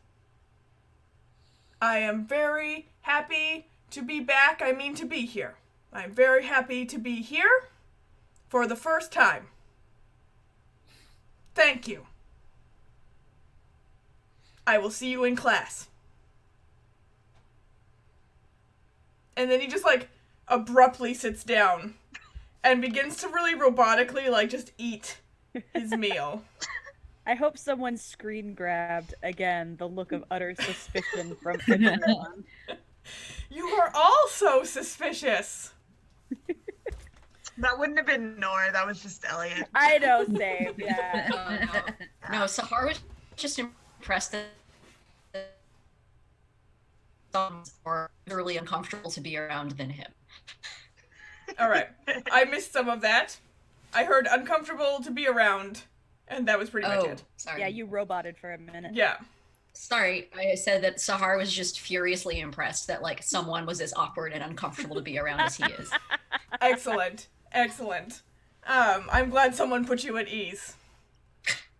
I am very happy to be back. I mean to be here. I'm very happy to be here for the first time. Thank you. I will see you in class." And then he just, abruptly sits down and begins to really robotically, just eat his meal. I hope someone screen grabbed, again, the look of utter suspicion from everyone. You are all so suspicious. That wouldn't have been Nor, that was just Elliot. I know, same, yeah. No, Sahar was just impressed that some are really uncomfortable to be around than him. All right. I missed some of that. I heard uncomfortable to be around, and that was pretty much it. Sorry. Yeah, you roboted for a minute. Yeah. Sorry, I said that Sahar was just furiously impressed that, someone was as awkward and uncomfortable to be around as he is. Excellent. Excellent. I'm glad someone put you at ease.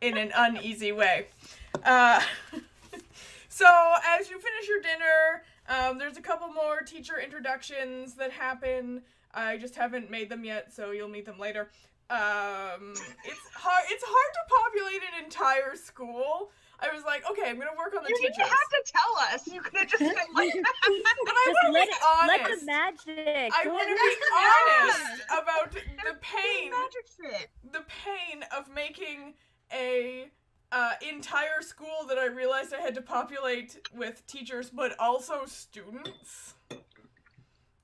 In an uneasy way. So, as you finish your dinner, there's a couple more teacher introductions that happen. I just haven't made them yet, so you'll meet them later. It's hard to populate an entire school. I was like, okay, I'm gonna work on the teachers. You didn't have to tell us. You could have just been like that. But I want to be honest. Let the magic. I want to be honest about the pain. Magic shit. The pain of making a entire school that I realized I had to populate with teachers, but also students.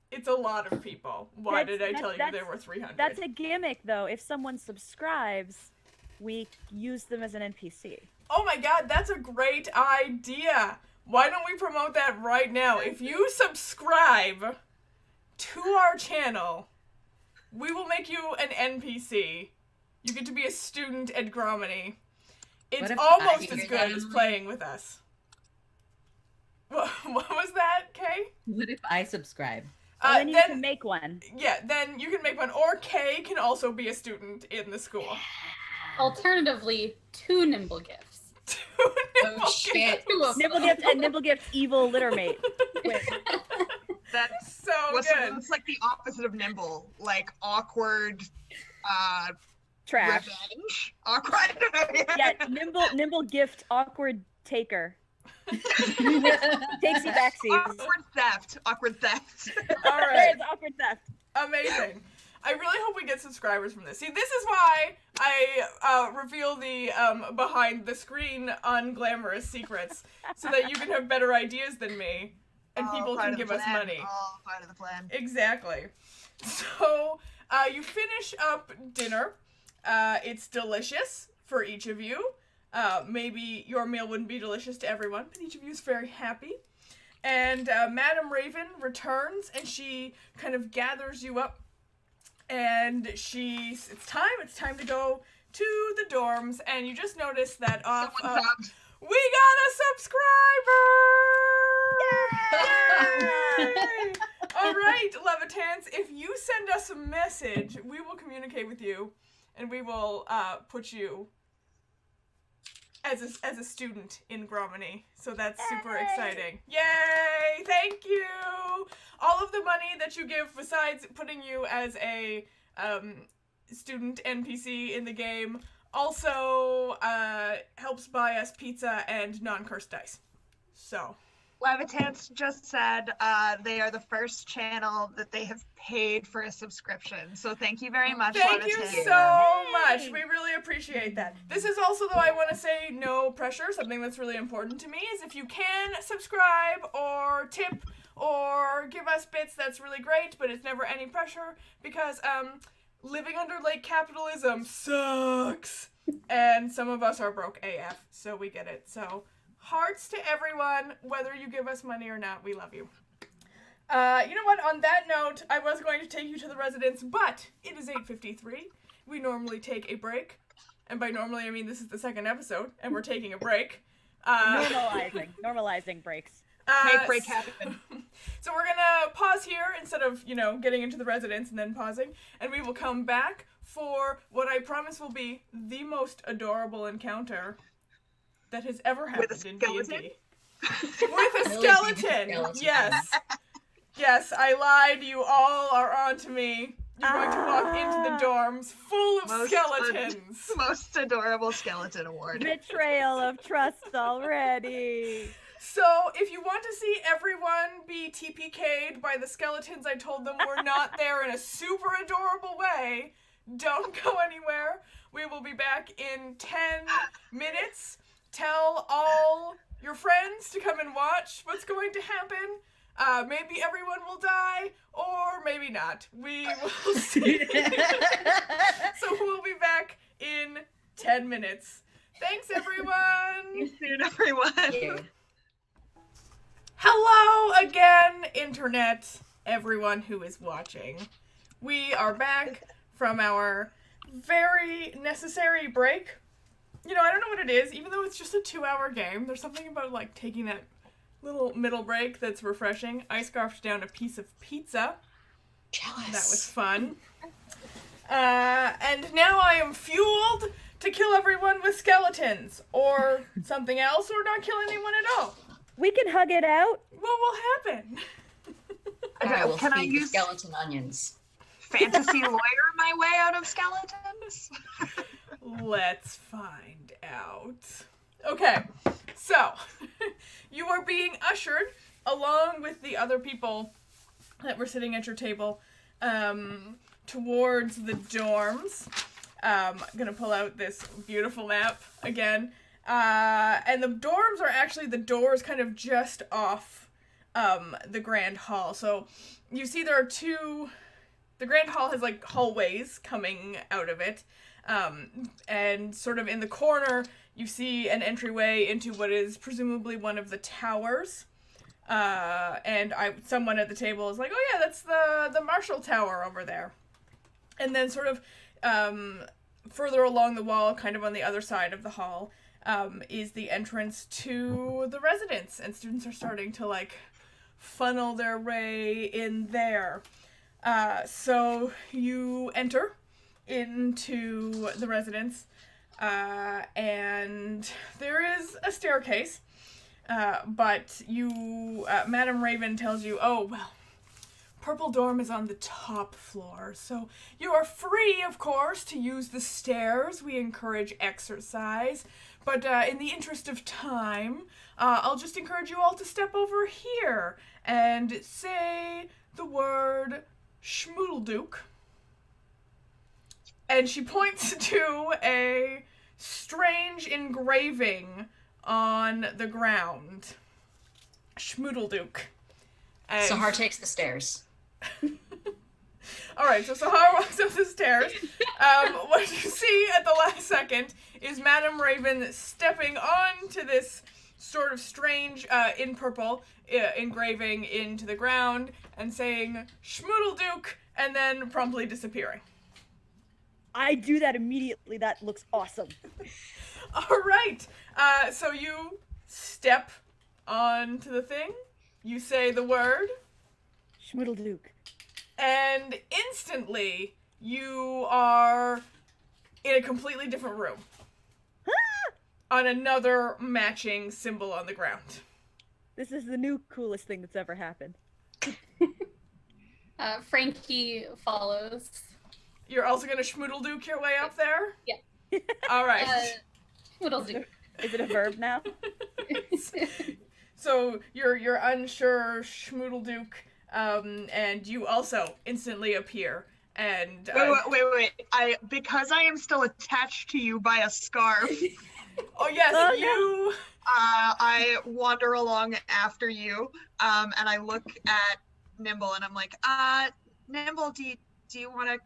It's a lot of people. Why did I tell you there were 300? That's a gimmick, though. If someone subscribes, we use them as an NPC. Oh my god, that's a great idea. Why don't we promote that right now? If you subscribe to our channel, we will make you an NPC. You get to be a student at Gromny. It's almost as good as playing with us. What was that, Kay? What if I subscribe? Then you can make one. Yeah, then you can make one. Or Kay can also be a student in the school. Alternatively, 2 nimble gifts. Oh shit. Nimblegift and Nimblegift's evil litter mate. Wait, That's So good. what's like the opposite of nimble, like awkward, trash. revenge. Awkward. Yeah, nimble gift, awkward taker. Takesy backsies. Awkward theft. Awkward theft. All There right. is awkward theft. Amazing. I really hope we get subscribers from this. See, this is why I reveal the behind the screen unglamorous secrets, so that you can have better ideas than me, and All people part can of the give us plan. money. All part of the plan. Exactly. So, you finish up dinner. It's delicious for each of you. Maybe your meal wouldn't be delicious to everyone, but each of you is very happy. And Madame Raven returns, and she kind of gathers you up, and it's time to go to the dorms, and you just notice that off Someone subbed. we got a subscriber! Yay! All right, Levitans, if you send us a message, we will communicate with you, and we will put you as a student in Gromany. So that's super Yay! exciting. Yay! Thank you! All of the money that you give, besides putting you as a student NPC in the game, also helps buy us pizza and non-cursed dice. So... Levitance just said they are the first channel that they have paid for a subscription. So thank you very much, Thank you Levitance. so Yay! much. We really appreciate that. This is also, though, I want to say no pressure. Something that's really important to me is if you can subscribe or tip or give us bits, that's really great, but it's never any pressure because living under late capitalism sucks. And some of us are broke AF, so we get it. So hearts to everyone, whether you give us money or not, we love you. You know what, on that note, I was going to take you to the residence, but it is 8:53. We normally take a break. And by normally, I mean this is the second episode, and we're taking a break. Normalizing breaks. Make break happen. So we're gonna pause here instead of, getting into the residence and then pausing, and we will come back for what I promise will be the most adorable encounter that has ever happened With a in skeleton? D&D. With a Really skeleton! skeleton. Yes. Yes, I lied. You all are onto me. You're going to walk into the dorms full of Most skeletons. Most adorable skeleton award. Betrayal of trust already. So, if you want to see everyone be TPK'd by the skeletons I told them were not there in a super adorable way, don't go anywhere. We will be back in 10 minutes. Tell all your friends to come and watch what's going to happen. Maybe everyone will die, or maybe not. We will see. So we'll be back in 10 minutes. Thanks, everyone. See you soon, everyone. Yeah. Hello again, Internet, everyone who is watching. We are back from our very necessary break. I don't know what it is, even though it's just a 2-hour game, there's something about, taking that little middle break that's refreshing. I scarfed down a piece of pizza. Jealous. That was fun. And now I am fueled to kill everyone with skeletons, or something else, or not kill anyone at all. We can hug it out. What will happen? I will Can I feed use skeleton onions. fantasy lawyer my way out of skeletons? Let's find out. Okay, so you are being ushered along with the other people that were sitting at your table towards the dorms. I'm gonna pull out this beautiful map again. And the dorms are actually the doors kind of just off the Grand Hall. So you see there are the Grand Hall has hallways coming out of it. And sort of in the corner, you see an entryway into what is presumably one of the towers. And someone at the table is like, oh yeah, that's the Marshall Tower over there. And then sort of further along the wall, kind of on the other side of the hall, is the entrance to the residence. And students are starting to funnel their way in there. So you enter into the residence, and there is a staircase, but Madame Raven tells you, oh, well, Purple Dorm is on the top floor, so you are free, of course, to use the stairs. We encourage exercise, but in the interest of time, I'll just encourage you all to step over here and say the word Schmoodleduke. And she points to a strange engraving on the ground. Schmoodleduke. And Sahar takes the stairs. all right, so Sahar walks up the stairs. What you see at the last second is Madame Raven stepping onto this sort of strange, in purple, engraving into the ground and saying, Schmoodleduke, and then promptly disappearing. I do that immediately. That looks awesome. All right, so you step onto the thing, you say the word, Schmoodleduke. and instantly you are in a completely different room. On another matching symbol on the ground. This is the new coolest thing that's ever happened. Frankie follows. You're also gonna Schmoodleduke your way up there? Yeah. All right. What'll do? Is it a verb now? So you're unsure, Schmoodleduke, and you also instantly appear. And Wait. Because I am still attached to you by a scarf. oh yes, Oh, you. I wander along after you, and I look at Nimble, and I'm like, Nimble, do you want to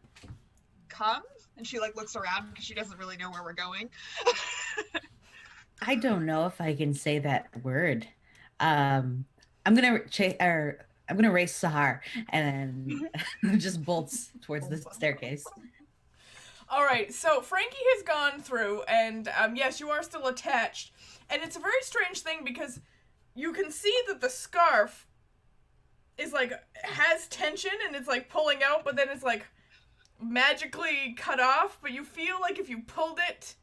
come? And she like looks around because she doesn't really know where we're going. I don't know if I can say that word. I'm gonna race Sahar and then just bolts towards the staircase. All right, so Frankie has gone through, and yes, you are still attached, and it's a very strange thing because you can see that the scarf is like has tension and it's like pulling out, but then it's like magically cut off. But you feel like if you pulled it,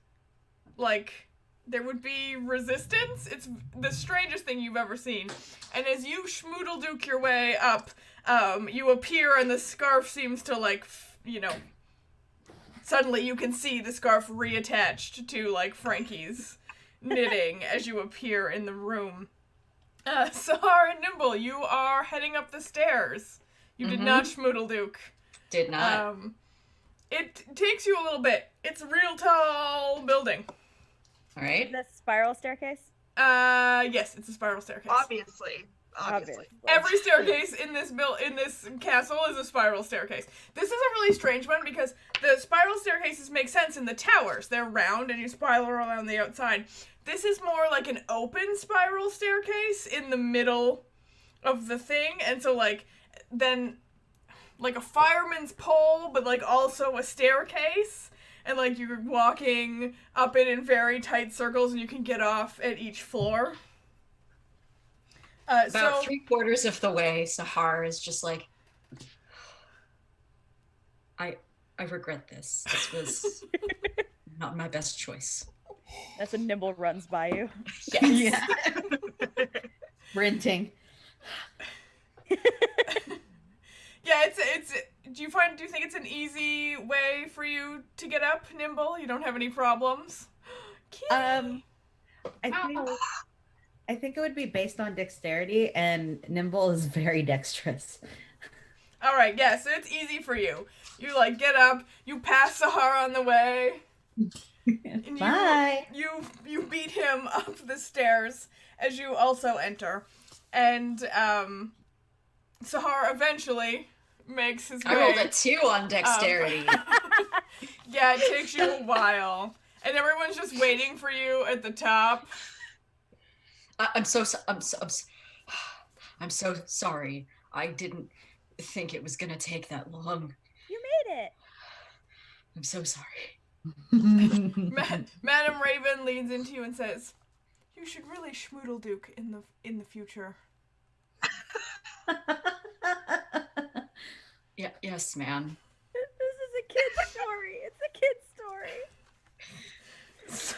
like there would be resistance. It's the strangest thing you've ever seen. And as you Schmoodleduke your way up, you appear, and the scarf seems to like, suddenly you can see the scarf reattached to, like, Frankie's knitting as you appear in the room. Sahar and Nimble, you are heading up the stairs. You did not Schmoodleduke. Did not. It takes you a little bit. It's a real tall building. All right. Is that spiral staircase? Yes, it's a spiral staircase. Obviously. Every staircase in this castle is a spiral staircase. This is a really strange one because the spiral staircases make sense in the towers. They're round and you spiral around the outside. This is more like an open spiral staircase in the middle of the thing, and so like then like a fireman's pole, but like also a staircase, and like you're walking up it in very tight circles, and you can get off at each floor. About 3/4 of the way, Sahar is just like, I regret this. This was not my best choice. That's when Nimble runs by you. Yes. Yeah. Sprinting. Yeah, it's. Do you think it's an easy way for you to get up, Nimble? You don't have any problems. I think it would be based on dexterity, and Nimble is very dexterous. All right, yeah, so it's easy for you. You like get up, you pass Sahar on the way. And Bye. You beat him up the stairs as you also enter, and Sahar eventually makes his way. I rolled a 2 on dexterity. Yeah, it takes you a while, and everyone's just waiting for you at the top. I'm so sorry. I didn't think it was gonna take that long. You made it. I'm so sorry. Madame Raven leans into you and says, "You should really Schmoodleduke in the future." Yeah, yes, ma'am. This is a kid's story. It's a kid's story. So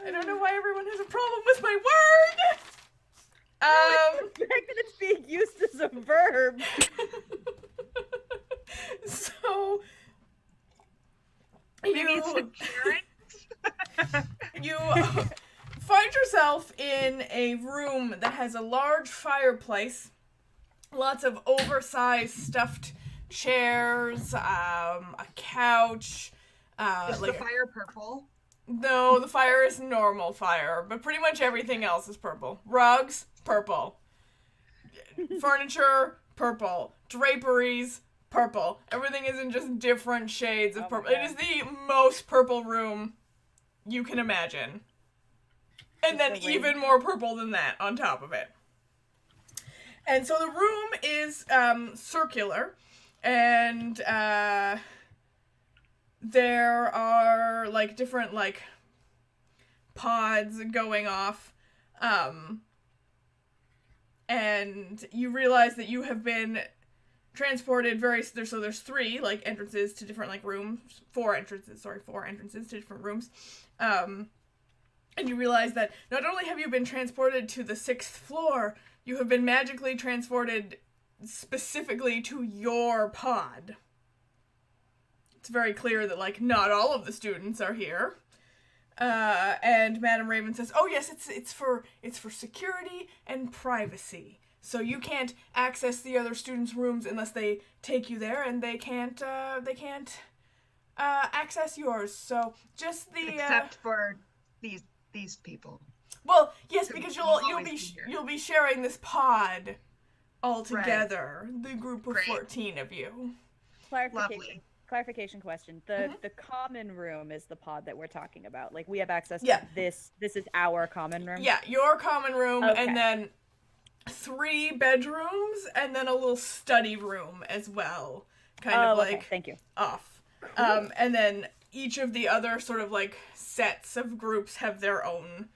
I don't know why everyone has a problem being used as a verb. So Maybe it's you security. you find yourself in a room that has a large fireplace, lots of oversized stuffed chairs, a couch. Is the fire purple? No, the fire is normal fire, but pretty much everything else is purple. Rugs, purple. Furniture, purple. Draperies, purple. Everything is in just different shades of Oh my purple. It God. is the most purple room you can imagine. And then It's a even more purple than that on top of it. And so the room is circular, and there are like different like pods going off, and you realize that you have been transported so there's three like entrances to different like rooms, four entrances to different rooms, and you realize that not only have you been transported to the 6th floor, you have been magically transported specifically to your pod. It's very clear that, like, not all of the students are here. And Madam Raven says, "Oh yes, it's for security and privacy. So you can't access the other students' rooms unless they take you there, and they can't access yours. So just the Except for these people. well, yes, So because you'll you'll always be be here. you'll be sharing this pod all together. The group of Great. 14 of you. Lovely. Clarification question. The common room is the pod that we're talking about. Like we have access Yeah. to this. This is our common room. Yeah, your common room, Okay. and then 3 bedrooms, and then a little study room as well, kind of okay. like Thank you. off. And then each of the other sort of like sets of groups have their own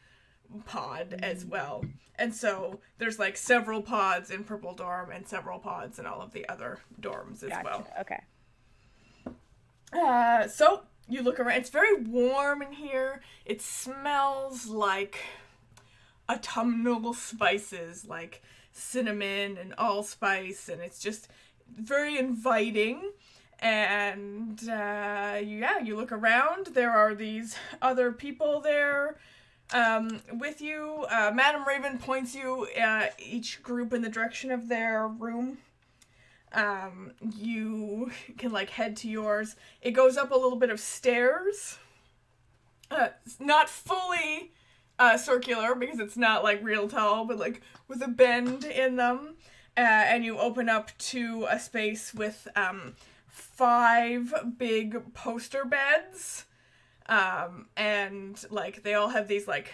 pod as well. And so there's like several pods in Purple Dorm and several pods in all of the other dorms as Gotcha. well. Okay. So you look around. It's very warm in here. It smells like autumnal spices, like cinnamon and allspice, and it's just very inviting. And yeah, you look around. There are these other people there with you. Madam Raven points you each group in the direction of their room. You can like head to yours. It goes up a little bit of stairs. Not fully circular because it's not like real tall, but like with a bend in them. And you open up to a space with 5 big poster beds. And like they all have these like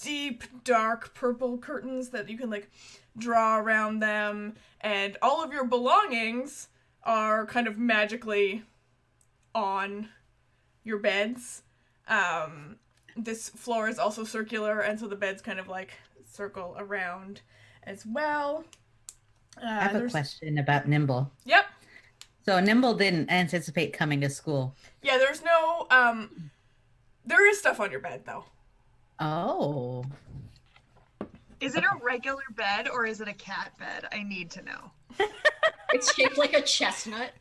deep dark purple curtains that you can like draw around them, and all of your belongings are kind of magically on your beds. This floor is also circular, and so the beds kind of like circle around as well. I have a question about Nimble. Yep. So Nimble didn't anticipate coming to school. Yeah, there's no there is stuff on your bed though. Oh. Is it a regular bed or is it a cat bed? I need to know. It's shaped like a chestnut.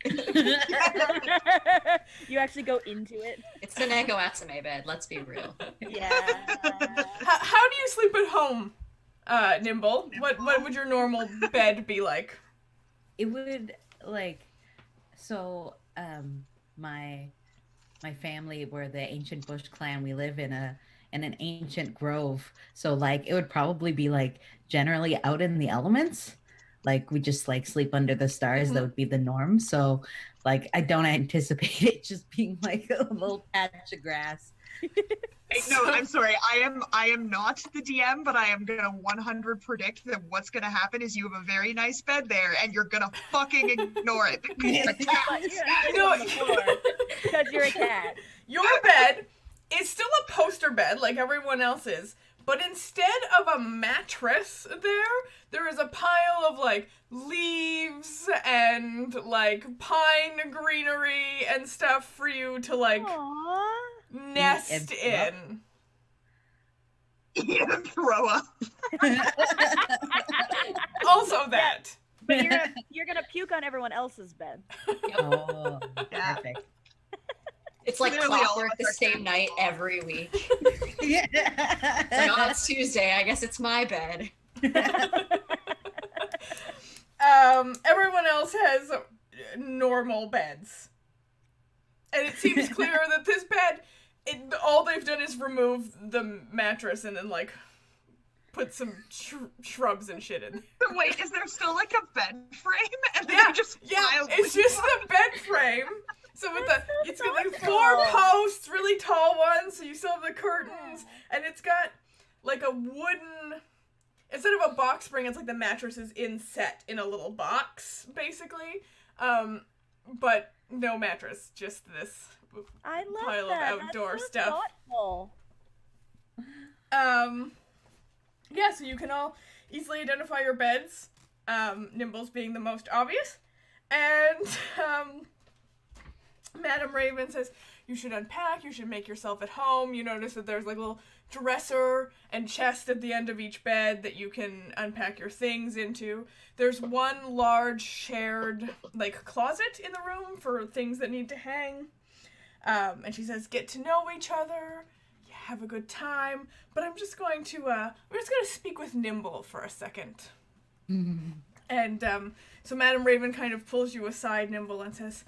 You actually go into it. It's the Neko Atsume bed, let's be real. Yeah. How do you sleep at home, Nimble? What would your normal bed be like? It would like my family, we're the Ancient Bush clan. We live in an ancient grove. So like it would probably be like generally out in the elements. Like we just like sleep under the stars. That would be the norm. So like I don't anticipate it just being like a little patch of grass. No, I'm sorry. I am not the DM, but I am gonna 100 predict that what's gonna happen is you have a very nice bed there, and you're gonna fucking ignore it because you're a cat. But you're No. on the floor because you're a cat. Your bed is still a poster bed like everyone else's, but instead of a mattress there is a pile of like leaves and like pine greenery and stuff for you to like Aww. nest Yep. in. Eat and throw up. also that. But you're gonna puke on everyone else's bed. Oh, Yeah. perfect. It's like Clearly all of clockwork us the are same night every week. Yeah. Like, oh, it's Tuesday. I guess it's my bed. Everyone else has normal beds. And it seems clear that this bed, all they've done is remove the mattress and then, like, put some shrubs and shit in. Wait, is there still like a bed frame? And then Yeah, you just yeah, wildly it's just the bed frame. So with it's got like 4 posts, really tall ones, so you still have the curtains, and it's got like a wooden, instead of a box spring, it's like the mattress is inset in a little box, basically. But no mattress, just this I love pile that. of outdoor That's so stuff. thoughtful. Yeah, so you can all easily identify your beds, Nimble's being the most obvious, and, Madam Raven says, you should unpack, you should make yourself at home. You notice that there's like a little dresser and chest at the end of each bed that you can unpack your things into. There's one large shared, like, closet in the room for things that need to hang. And she says, get to know each other, have a good time, but I'm just going to speak with Nimble for a second. And, so Madam Raven kind of pulls you aside, Nimble, and says,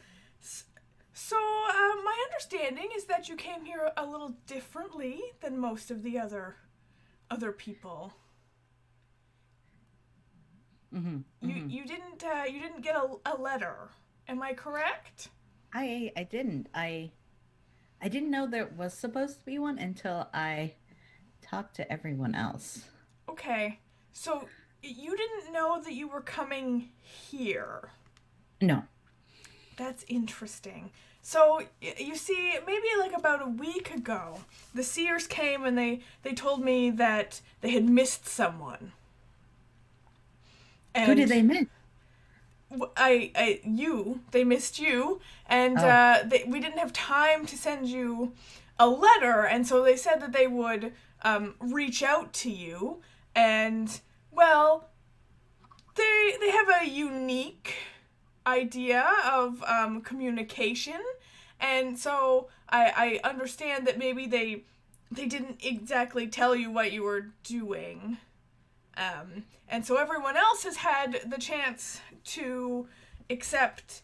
so, my understanding is that you came here a little differently than most of the other people. You didn't get a letter. Am I correct? I didn't. I didn't know there was supposed to be one until I talked to everyone else. Okay. So you didn't know that you were coming here. No. That's interesting. So, you see, maybe like about a week ago, the Seers came and they told me that they had missed someone. And Who did they miss? They missed you, and Oh. we didn't have time to send you a letter, and so they said that they would reach out to you, and, well, they have a unique idea of communication, and so I understand that maybe they didn't exactly tell you what you were doing, and so everyone else has had the chance to accept,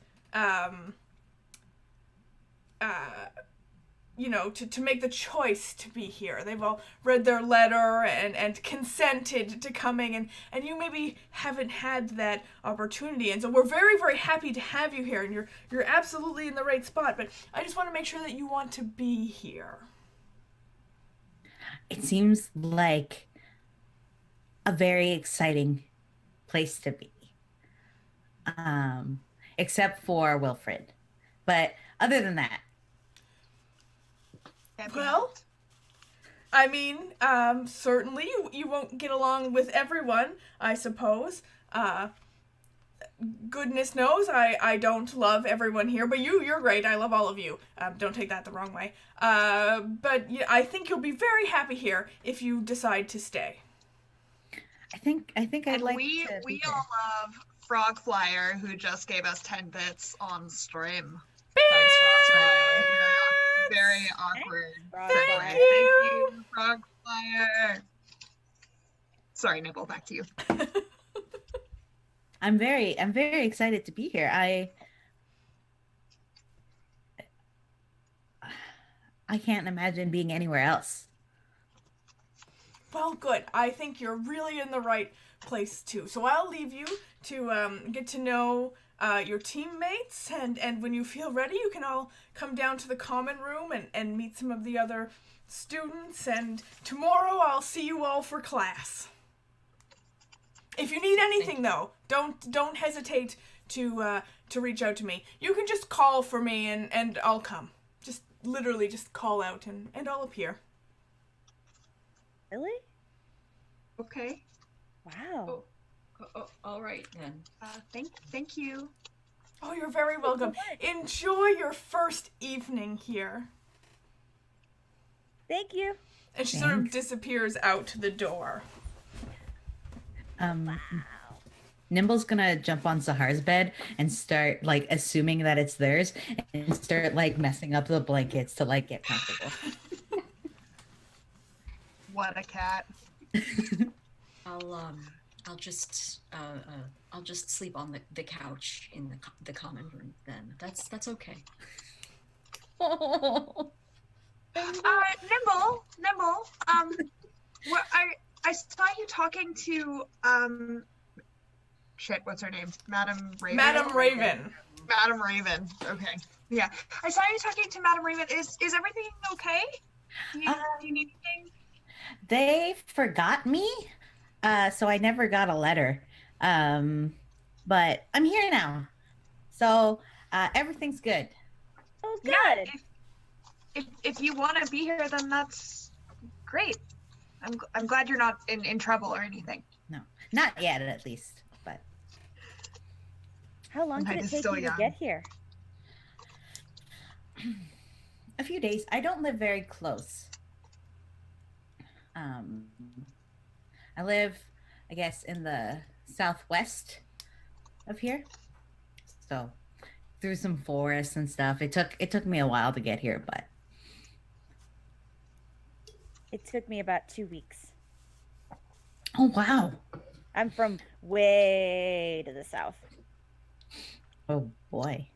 to make the choice to be here. They've all read their letter and consented to coming, and you maybe haven't had that opportunity. And so we're very, very happy to have you here, and you're absolutely in the right spot, but I just want to make sure that you want to be here. It seems like a very exciting place to be. Except for Wilfred. But other than that, Well, I mean, certainly you won't get along with everyone, I suppose. Goodness knows I don't love everyone here, but you're great. I love all of you. Don't take that the wrong way. But yeah, I think you'll be very happy here if you decide to stay. I think I'd And like we to be all love Frog Flyer, who just gave us 10 bits on stream. Thanks, Frostfire. Yeah, very awkward. Frog segue. Flyer. Thank you, Frog Flyer. Sorry, Nibble, back to you. I'm very excited to be here. I can't imagine being anywhere else. Well, good. I think you're really in the right place too. So I'll leave you to get to know your teammates, and when you feel ready, you can all come down to the common room and meet some of the other students, and tomorrow I'll see you all for class. If you need anything, though, don't hesitate to reach out to me. You can just call for me, and I'll come. Just literally just call out, and I'll appear. Really? Okay. Wow. Oh, all right then. Thank you. Oh, you're very welcome. Enjoy your first evening here. Thank you. And she sort of Thanks. disappears out the door. Um, Nimble's gonna jump on Sahar's bed and start like assuming that it's theirs and start like messing up the blankets to like get comfortable. What a cat. I'll just sleep on the couch in the common room then. That's okay. Oh. Nimble, what I saw you talking to shit, what's her name? Madam Raven. Madam Raven. Madam Raven. Okay. Yeah. I saw you talking to Madam Raven. Is everything okay? Do you need anything? They forgot me, so I never got a letter. But I'm here now, so everything's good. Oh, good. Yeah, if you want to be here, then that's great. I'm glad you're not in trouble or anything. No, not yet, at least. But How long did Night it is take still you to young. get here? a few days. I don't live very close. I live, I guess, in the southwest of here. So through some forests and stuff. It took me a while to get here, but It took me about 2 weeks. oh wow. I'm from way to the south. Oh boy.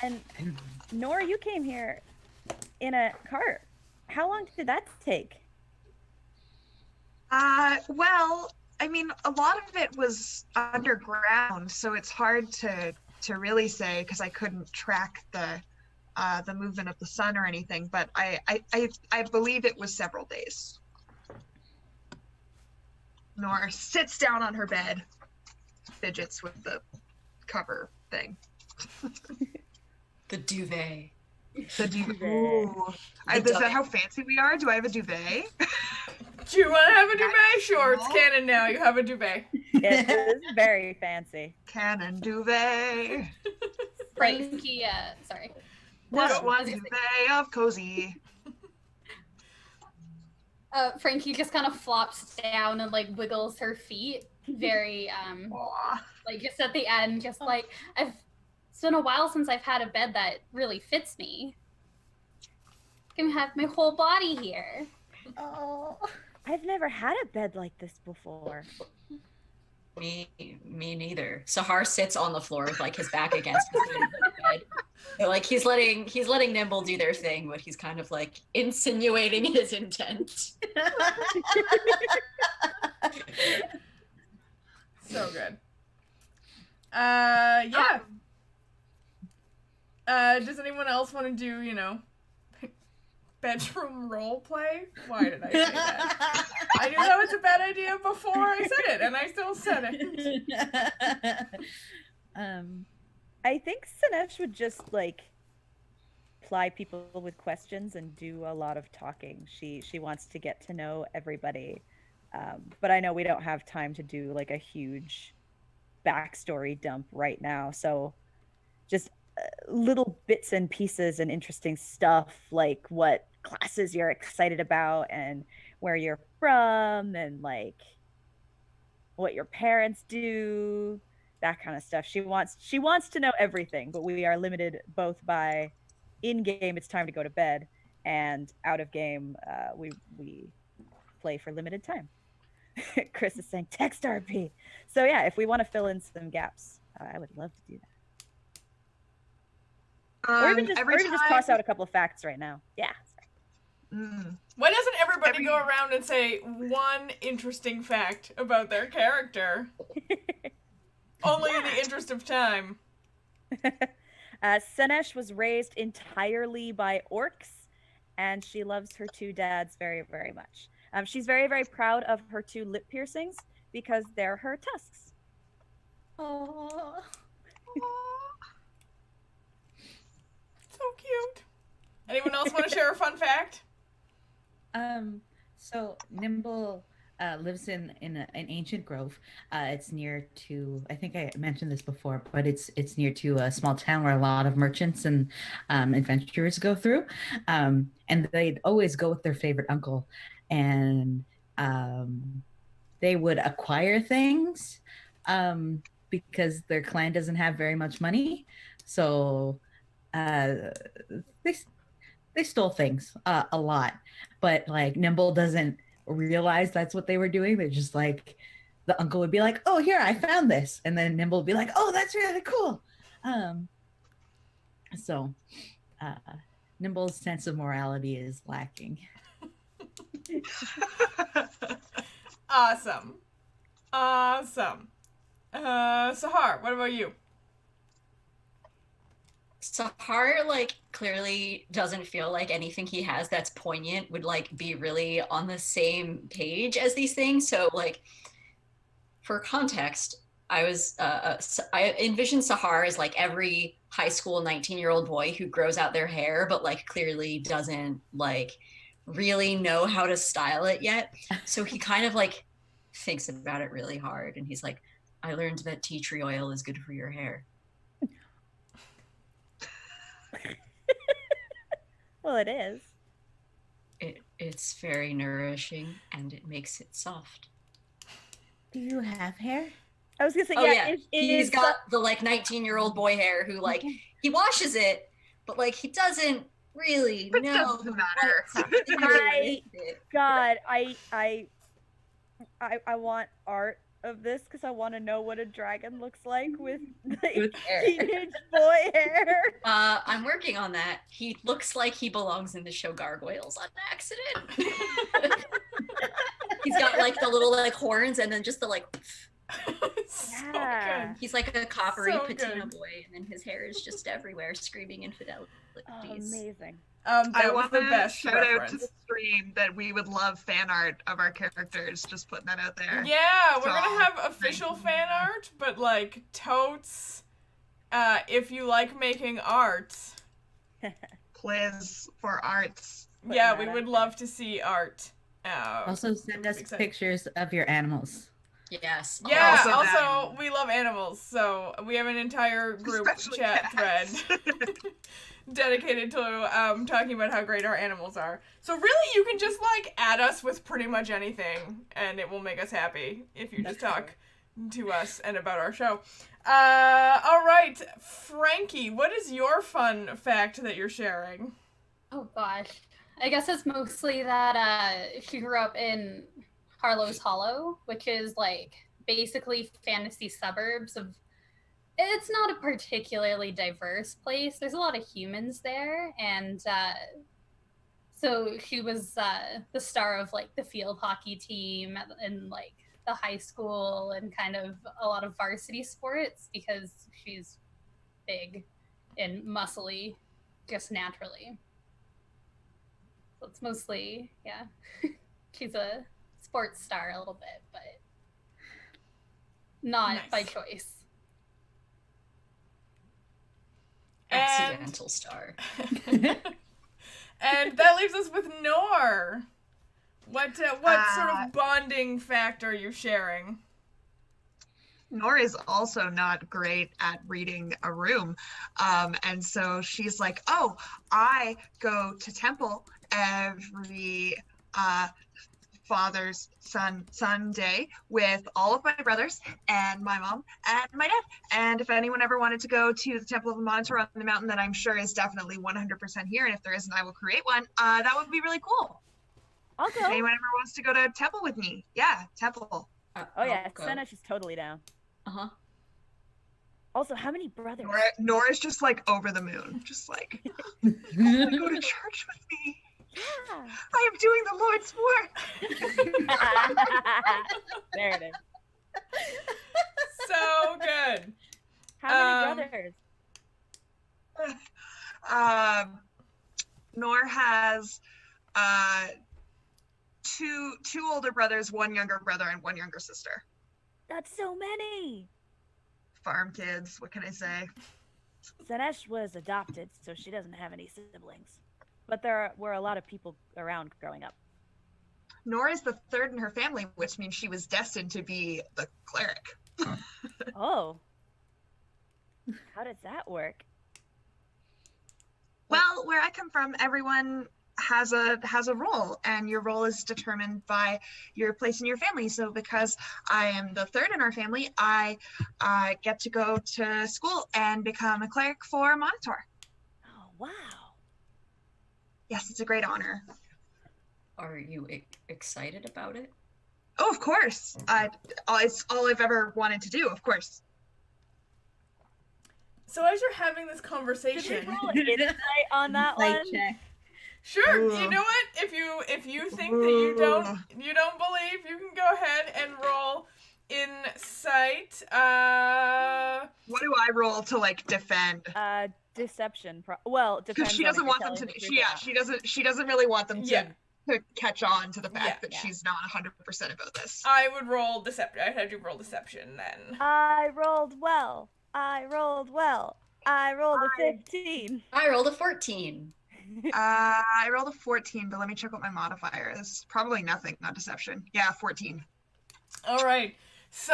And Nora, you came here in a cart. How long did that take? Well, I mean, a lot of it was underground, so it's hard to really say because I couldn't track the movement of the sun or anything. But I believe it was several days. Nora sits down on her bed, fidgets with the cover thing. The duvet. The duvet. Ooh. Is that how fancy we are? Do I have a duvet? Do you want to have a duvet? Sure, it's canon now. You have a duvet. It is very fancy. Canon duvet. Frankie, sorry. What No, I one was gonna say- duvet of cozy? Frankie just kind of flops down and like wiggles her feet, very Aw. like just at the end, just like it's been a while since I've had a bed that really fits me. I can have my whole body here. Oh. I've never had a bed like this before. Me neither. Sahar sits on the floor with like his back against the side of the bed. So, like he's letting Nimble do their thing, but he's kind of like insinuating his intent. So good. Yeah. Does anyone else want to do, bedroom role play? Why did I say that? I knew that was a bad idea before I said it, and I still said it. I think Sinesh would just like ply people with questions and do a lot of talking. She wants to get to know everybody, but I know we don't have time to do like a huge backstory dump right now. So just little bits and pieces and interesting stuff, like what classes you're excited about and where you're from and like what your parents do, that kind of stuff. She wants to know everything, but we are limited both by in game it's time to go to bed, and out of game we play for limited time. Chris is saying text RP. So yeah, if we want to fill in some gaps, I would love to do that. Or even just toss out a couple of facts right now. Yeah. Why doesn't everybody go around and say one interesting fact about their character? Only in the interest of time. Sinesh was raised entirely by orcs, and she loves her two dads very, very much. She's very, very proud of her two lip piercings because they're her tusks. Oh. So cute. Anyone else want to share a fun fact? So Nimble lives in an ancient grove. It's near to, I think I mentioned this before, but it's near to a small town where a lot of merchants and adventurers go through. And they'd always go with their favorite uncle. And they would acquire things because their clan doesn't have very much money. So they stole things a lot, but like Nimble doesn't realize that's what they were doing. They're just like, the uncle would be like, "Oh, here, I found this," and then Nimble would be like, "Oh, that's really cool." So Nimble's sense of morality is lacking. Awesome. Sahar, what about you? Sahar, like, clearly doesn't feel like anything he has that's poignant would, like, be really on the same page as these things. So, like, for context, I envisioned Sahar as, like, every high school 19-year-old boy who grows out their hair, but, like, clearly doesn't, like, really know how to style it yet. So he kind of, like, thinks about it really hard. And he's like, I learned that tea tree oil is good for your hair. Well, it is. It's very nourishing and it makes it soft. Do you have hair? I was gonna say, Oh, yeah. He's got the like 19-year-old boy hair who like he washes it, but like he doesn't really It know. doesn't matter. God, I want art of this because I want to know what a dragon looks like with With hair. teenage boy hair. I'm working on that. He looks like he belongs in the show Gargoyles on accident. He's got like the little like horns and then just the like. So Yeah. good. He's like a coppery So patina good. boy, and then his hair is just everywhere, screaming infidelity. Oh, amazing. That I was want the to best shout out to reference. the stream that we would love fan art of our characters. Just putting that out there. Yeah, we're gonna So, have official fan art, but like totes. If you like making art, Please for arts. yeah, that we out would there. love to see art. Also, send us Excited. pictures of your animals. Yes. Yeah, Also also, them. we love animals, so we have an entire group Especially chat cats. thread dedicated to talking about how great our animals are. So really, you can just like add us with pretty much anything, and it will make us happy if you just talk to us and about our show. All right, Frankie, what is your fun fact that you're sharing? Oh gosh. I guess it's mostly that she grew up in Harlow's Hollow, which is like basically fantasy suburbs of. It's not a particularly diverse place. There's a lot of humans there, and so she was the star of like the field hockey team and like the high school and kind of a lot of varsity sports because she's big and muscly just naturally. So it's mostly, yeah, she's a sports star a little bit, but not Nice. by choice. Accidental star. And that leaves us with Nor. What sort of bonding fact are you sharing? Nora is also not great at reading a room. And so she's like, oh, I go to temple every Father's Sunday with all of my brothers and my mom and my dad. And if anyone ever wanted to go to the Temple of the Monitor on the mountain that I'm sure is definitely 100% here, and if there isn't, I will create one, that would be really cool. I'll If go. anyone ever wants to go to temple with me, yeah, temple. Oh yeah, Senesh is totally down. Uh-huh. Also, how many brothers? Nora's just like over the moon, just like, go to church with me. Yeah. I am doing the Lord's work. There it is. So good. How many brothers? Nor has two older brothers, one younger brother, and one younger sister. That's so many. Farm kids, what can I say? Senesh was adopted, so she doesn't have any siblings. But there were a lot of people around growing up. Nor is the third in her family, which means she was destined to be the cleric. Oh. How does that work? Well, where I come from, everyone has a role, and your role is determined by your place in your family. So because I am the third in our family, I get to go to school and become a cleric for Monitor. Oh, wow. Yes, it's a great honor. Are you excited about it? Oh, of course. It's all I've ever wanted to do, of course. So as you're having this Did conversation, we roll insight on that Insight one? check. sure, Ooh. you know what? If you think that you don't believe, you can go ahead and roll insight. What do I roll to like defend? Deception. Well, depends. She on doesn't if want you're them to. telling the truth or not. She doesn't really want them to Yeah. to catch on to the fact Yeah. that Yeah. she's not 100% about this. I would roll deception. I'd have you roll deception then. I rolled well. I rolled a 15. I rolled a 14. I rolled a 14, but let me check what my modifier is. Probably nothing, not deception. Yeah, 14. All right. So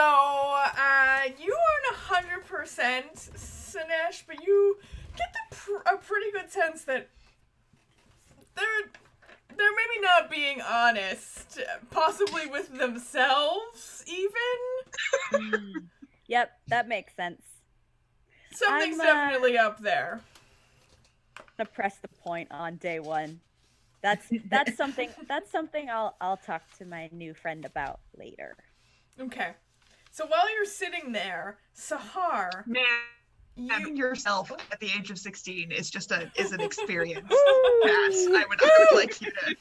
you aren't 100% Sinesh, but you get a pretty good sense that they're maybe not being honest, possibly with themselves even. Yep, that makes sense. Something's I'm, definitely up there. Gonna press the point on day one. That's something I'll talk to my new friend about later. Okay. So while you're sitting there, Sahar, Man, you having yourself at the age of 16 is an experience. Yes, I would like you to.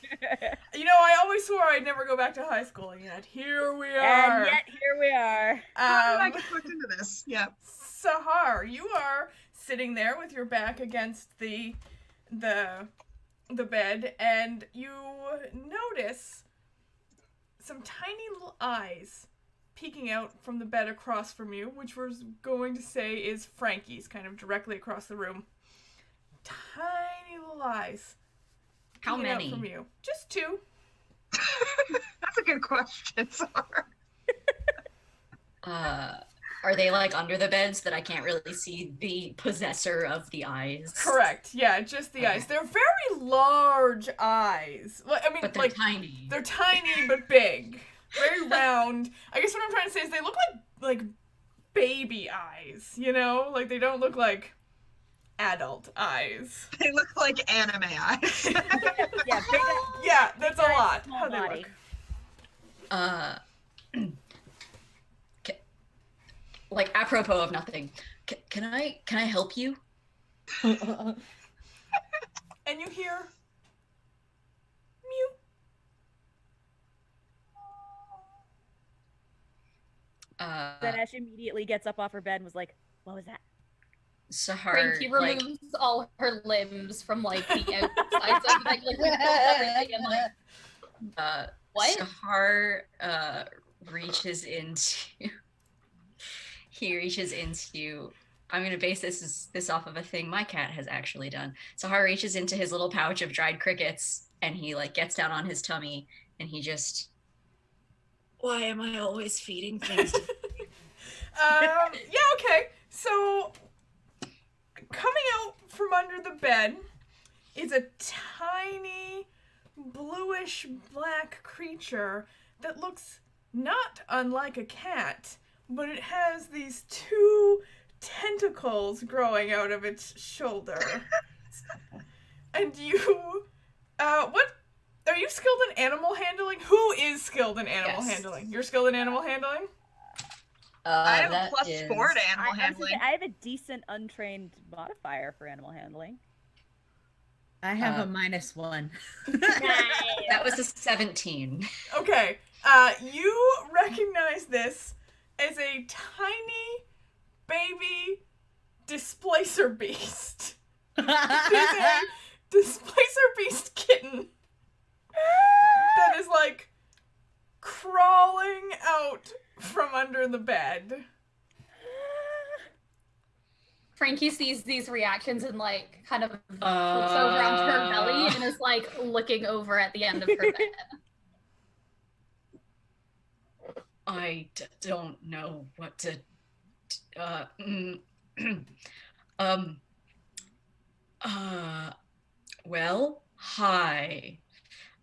You know, I always swore I'd never go back to high school, and yet here we are. And yet here we are. How did I get hooked into this? Yeah. Sahar, you are sitting there with your back against the bed, and you notice some tiny little eyes peeking out from the bed across from you, which we're going to say is Frankie's, kind of directly across the room. Tiny little eyes. How peeking out many? from you? Just 2. That's a good question, Sarah. Are they like under the beds that I can't really see the possessor of the eyes? Correct. Yeah, just the Okay. eyes. They're very large eyes. Well, I mean, But they're like tiny. they're tiny but big. Very round. I guess what I'm trying to say is they look like baby eyes, you know? Like they don't look like adult eyes. They look like anime eyes. Yeah, big, Yeah, that's a eyes, lot. small How they body. look. Like apropos of nothing, can I help you? And you hear mew. Dinesh immediately gets up off her bed and was like, "What was that?" Sahar, Frankie like, removes all her limbs from like the outside, so like everything and like what? Sahar reaches into. He reaches into. I'm gonna base this off of a thing my cat has actually done. Sahar reaches into his little pouch of dried crickets and he like gets down on his tummy and he just. Why am I always feeding things? Yeah, okay. So coming out from under the bed is a tiny bluish black creature that looks not unlike a cat, but it has these 2 tentacles growing out of its shoulder. And you, what? Are you skilled in animal handling? Who is skilled in animal Yes. handling? You're skilled in animal handling? I have a that plus is- 4 to I animal was gonna handling. say, I have a decent untrained modifier for animal handling. I have a -1. That was a 17. Okay, you recognize this as a tiny baby displacer beast. It is a displacer beast kitten that is like crawling out from under the bed. Frankie sees these reactions and like kind of looks over onto her belly and is like looking over at the end of her bed. I don't know what to. Well, Hi.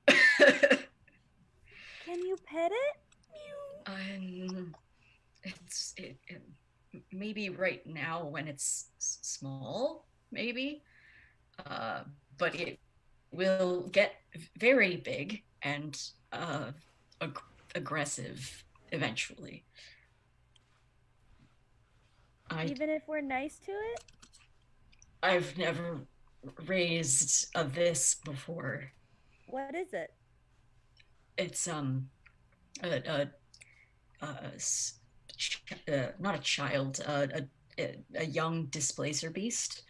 Can you pet it? It maybe right now when it's small, maybe, but it will get very big and aggressive eventually. Even if we're nice to it? I've never raised a this before. What is it? It's not a child, a young displacer beast.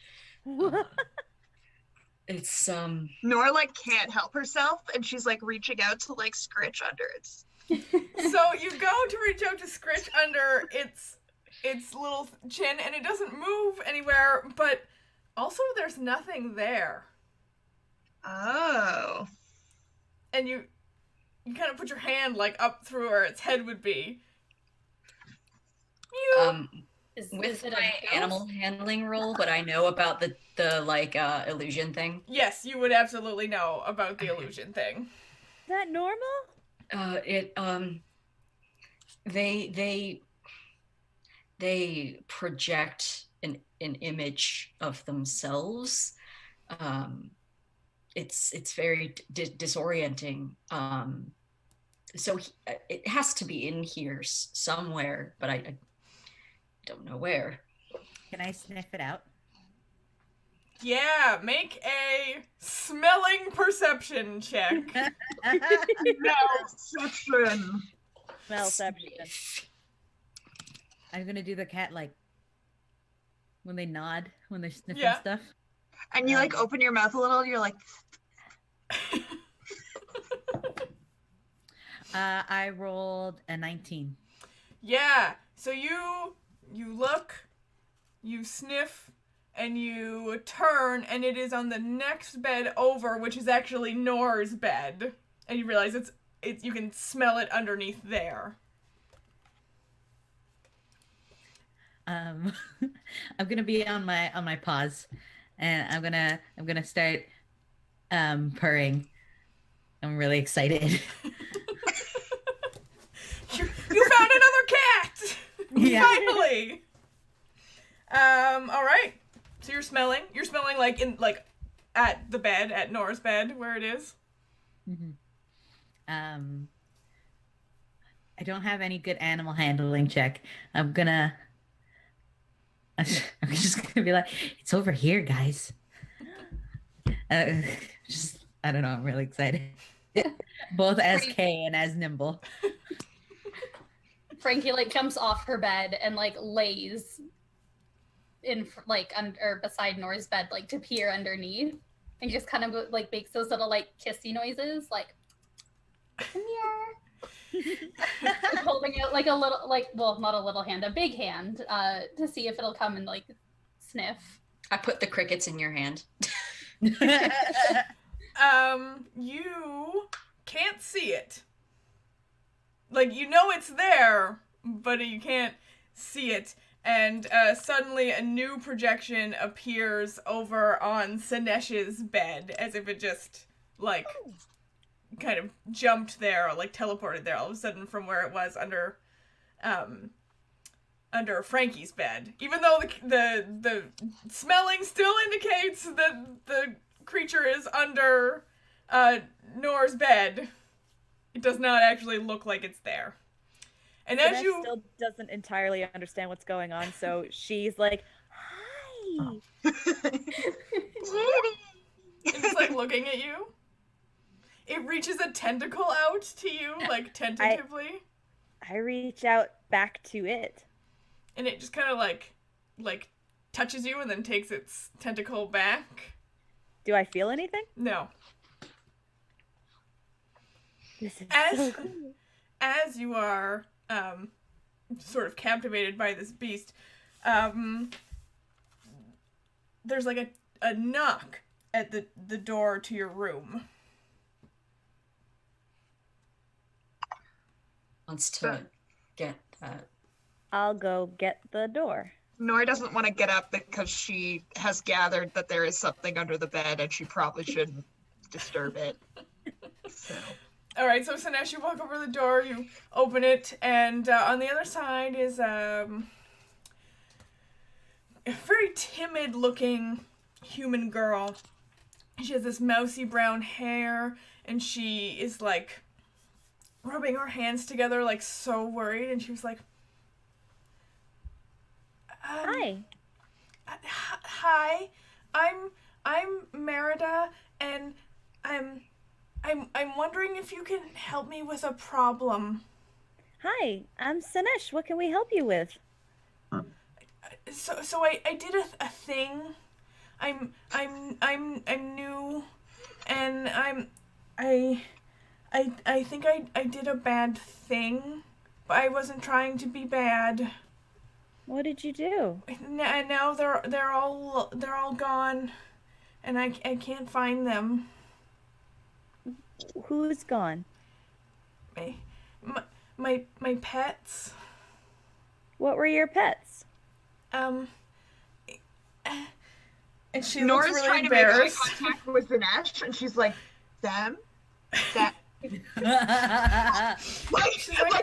It's Nora like can't help herself, and she's like reaching out to like scritch under its. So you go to reach out to scritch under its little chin, and it doesn't move anywhere, but also there's nothing there. Oh. And you kind of put your hand like up through where its head would be. With my animal handling roll, but I know about the like illusion thing. Yes, you would absolutely know about the illusion thing. Is that normal? They project an image of themselves. It's very disorienting. So it has to be in here somewhere, but I don't know where. Can I sniff it out? Yeah, make a smelling perception check. Malception. Malception. I'm gonna do the cat like when they nod, when they're sniffing Yeah. stuff. And you like open your mouth a little, you're like, I rolled a 19. Yeah, so you look, you sniff, and you turn, and it is on the next bed over, which is actually Nor's bed. And you realize it's you can smell it underneath there. I'm gonna be on my paws, and I'm gonna start purring. I'm really excited. You found another cat! Yeah. Finally! Alright. So you're smelling like at the bed, at Nora's bed, where it is. Mm-hmm. I don't have any good animal handling check. I'm just gonna be like, it's over here, guys. Just I don't know. I'm really excited. Both as Kay and as Nimble. Frankie like jumps off her bed and like lays in like under beside Nora's bed, like to peer underneath, and just kind of like makes those little like kissy noises, like come here. Like, holding out like a little, like, well, not a little hand, a big hand, to see if it'll come and like sniff. I put the crickets in your hand. You can't see it. Like, you know it's there, but you can't see it. And suddenly a new projection appears over on Sinesh's bed, as if it just, like, kind of jumped there, or, like, teleported there all of a sudden from where it was under Frankie's bed. Even though the smelling still indicates that the creature is under Nor's bed, it does not actually look like it's there. And as Sinesh you still doesn't entirely understand what's going on, so she's like, "Hi." it's like looking at you, it reaches a tentacle out to you, like tentatively, I reach out back to it. and it just kind of like touches you and then takes its tentacle back. Do I feel anything? No. This is As- so cool. As you are sort of captivated by this beast, there's like a knock at the door to your room. Wants to get that. I'll go get the door. Nora doesn't want to get up because she has gathered that there is something under the bed and she probably shouldn't disturb it. So. All right, so Sinesh, you walk over the door, you open it, and on the other side is a very timid-looking human girl. She has this mousy brown hair, and she is like rubbing her hands together, like so worried. And she was like, Hi. "Hi, I'm Merida, and I'm wondering if you can help me with a problem." Hi, I'm Sinesh. What can we help you with? So I did a thing. I'm new, and I think I did a bad thing, but I wasn't trying to be bad. What did you do? And now they're all gone, and I can't find them. Who's gone? My pets. What were your pets? And she Nora's looks really trying to make eye embarrassed. contact with Dinesh, and she's like, them? That. Like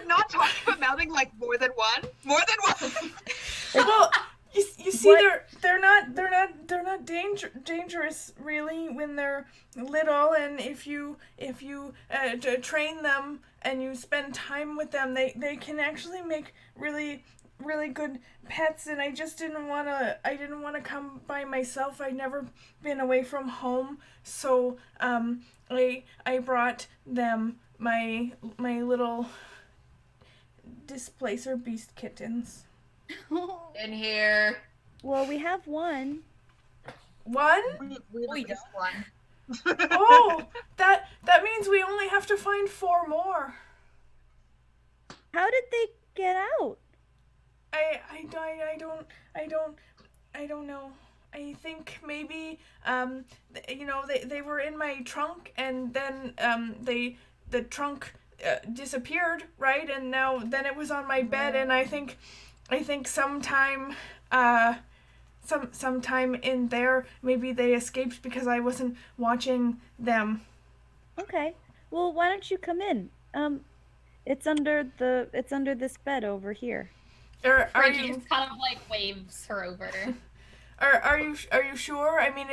not talking but mouthing like more than one? More than one! Well, you see, What? they're not dangerous really when they're little, and if you train them and you spend time with them, they can actually make really good pets. And I just didn't want to come by myself. I'd never been away from home, so I brought them my little displacer beast kittens. In here. Well, we have one. One? We just one. Oh, that means we only have to find 4 more. How did they get out? I don't know. I think maybe they were in my trunk, and then the trunk disappeared, right? And then it was on my bed, and I think sometime in there maybe they escaped because I wasn't watching them. Okay. Well, why don't you come in? It's under this bed over here. Are Frankie you just kind of like waves her over. are you sure? I mean,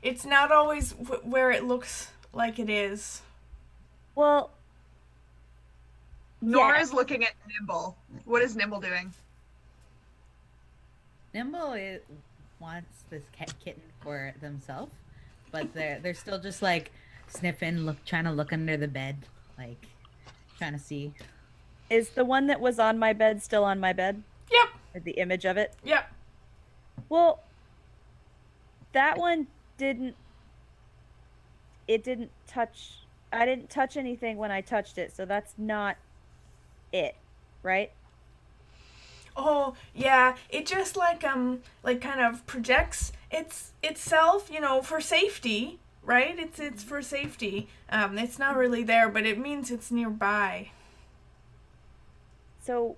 it's not always where it looks like it is. Well, Nora's looking at Nimble. What is Nimble doing? Nimble wants this kitten for themselves, but they're still just like sniffing, trying to look under the bed, like trying to see. Is the one that was on my bed still on my bed? Yep. Or the image of it? Yep. Well, that one didn't touch. I didn't touch anything when I touched it, so that's not it, right? Oh, yeah, it just like kind of projects itself, for safety, right? It's for safety. It's not really there, but it means it's nearby. So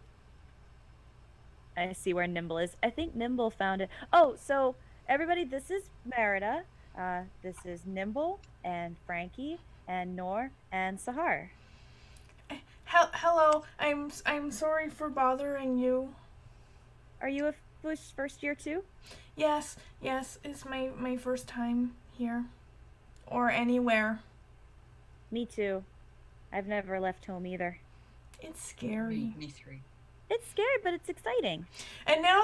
I see where Nimble is. I think Nimble found it. Oh, so everybody, this is Merida. This is Nimble and Frankie and Nor and Sahar. Hello. I'm sorry for bothering you. Are you a first year too? Yes, it's my first time here. Or anywhere. Me too. I've never left home either. It's scary. Me 3. It's scary, but it's exciting. And now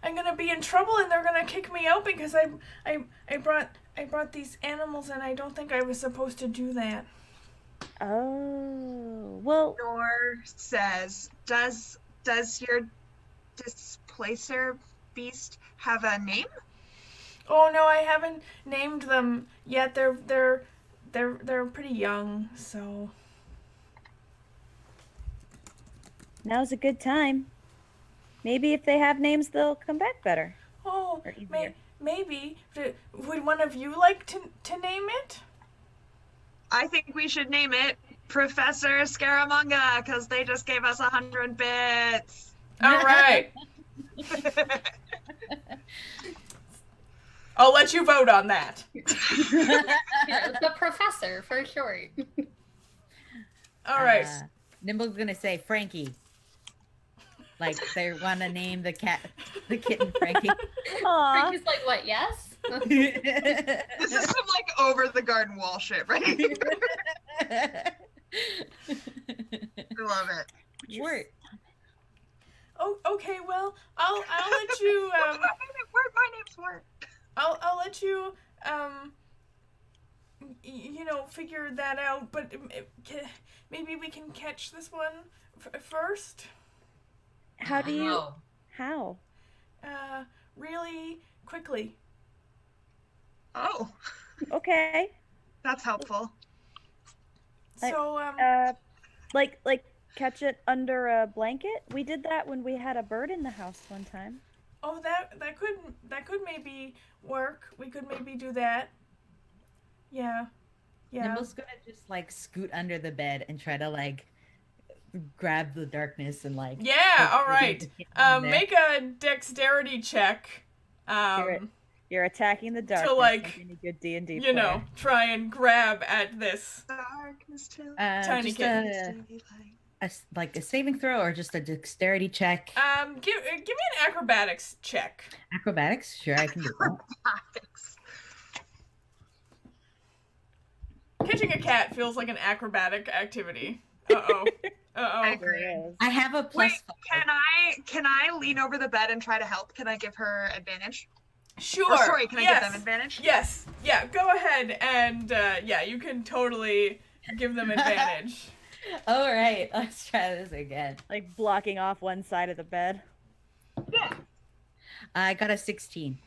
I'm gonna be in trouble, and they're gonna kick me out because I brought these animals, and I don't think I was supposed to do that. Oh, well, Nor says, does your displacer beast have a name? Oh no, I haven't named them yet. They're pretty young, so. now's a good time. Maybe if they have names, they'll come back better. Oh, Or easier. maybe. Would one of you like to name it? I think we should name it Professor Scaramanga, because they just gave us 100 bits. All right. I'll let you vote on that. Yeah, the professor for short. All right. Nimble's gonna say Frankie. Like they want to name the kitten Frankie. Aw. Frankie's like, what? Yes. This is some like over the garden wall shit, right? I love it. Word. Oh, okay. Well, I'll let you My name's Word. I'll let you figure that out. But maybe we can catch this one first. How do you? No. How? Really quickly. Oh, Okay. that's helpful. So Like catch it under a blanket. We did that when we had a bird in the house one time. oh, that could maybe work. We could maybe do that. Yeah. Nimble's gonna just like scoot under the bed and try to like grab the darkness and like. Yeah. All right. the kitten in there. Make a dexterity check. You're attacking the darkness. like, like any good D&D You player. know, try and grab at this. Darkness till Tiny just kitten. daylight. a saving throw or just a dexterity check. Give me an acrobatics check. Acrobatics, sure, I can do that. Acrobatics. Catching a cat feels like an acrobatic activity. Uh-oh. Uh-oh. There is. I have a plus Wait, can I lean over the bed and try to help? Can I give her advantage? Sure. Or sorry, can I yes. give them advantage? Yes. Yeah, go ahead and you can totally give them advantage. All right, let's try this again. Like blocking off one side of the bed. Yeah. I got a 16.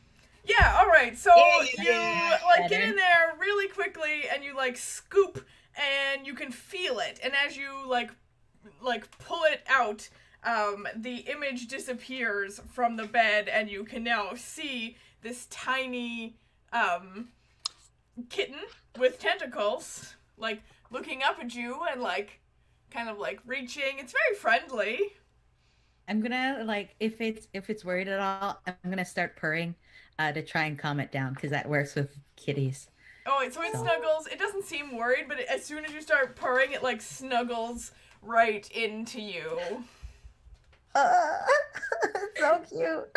Yeah, all right. So Yeah. you like get Better. in there really quickly and you like scoop and you can feel it. And as you like pull it out, the image disappears from the bed and you can now see this tiny kitten with tentacles like looking up at you and like kind of like reaching. It's very friendly. I'm gonna like if it's worried at all, I'm gonna start purring to try and calm it down because that works with kitties. Oh, so it snuggles. It doesn't seem worried, but as soon as you start purring, it like snuggles right into you. So cute.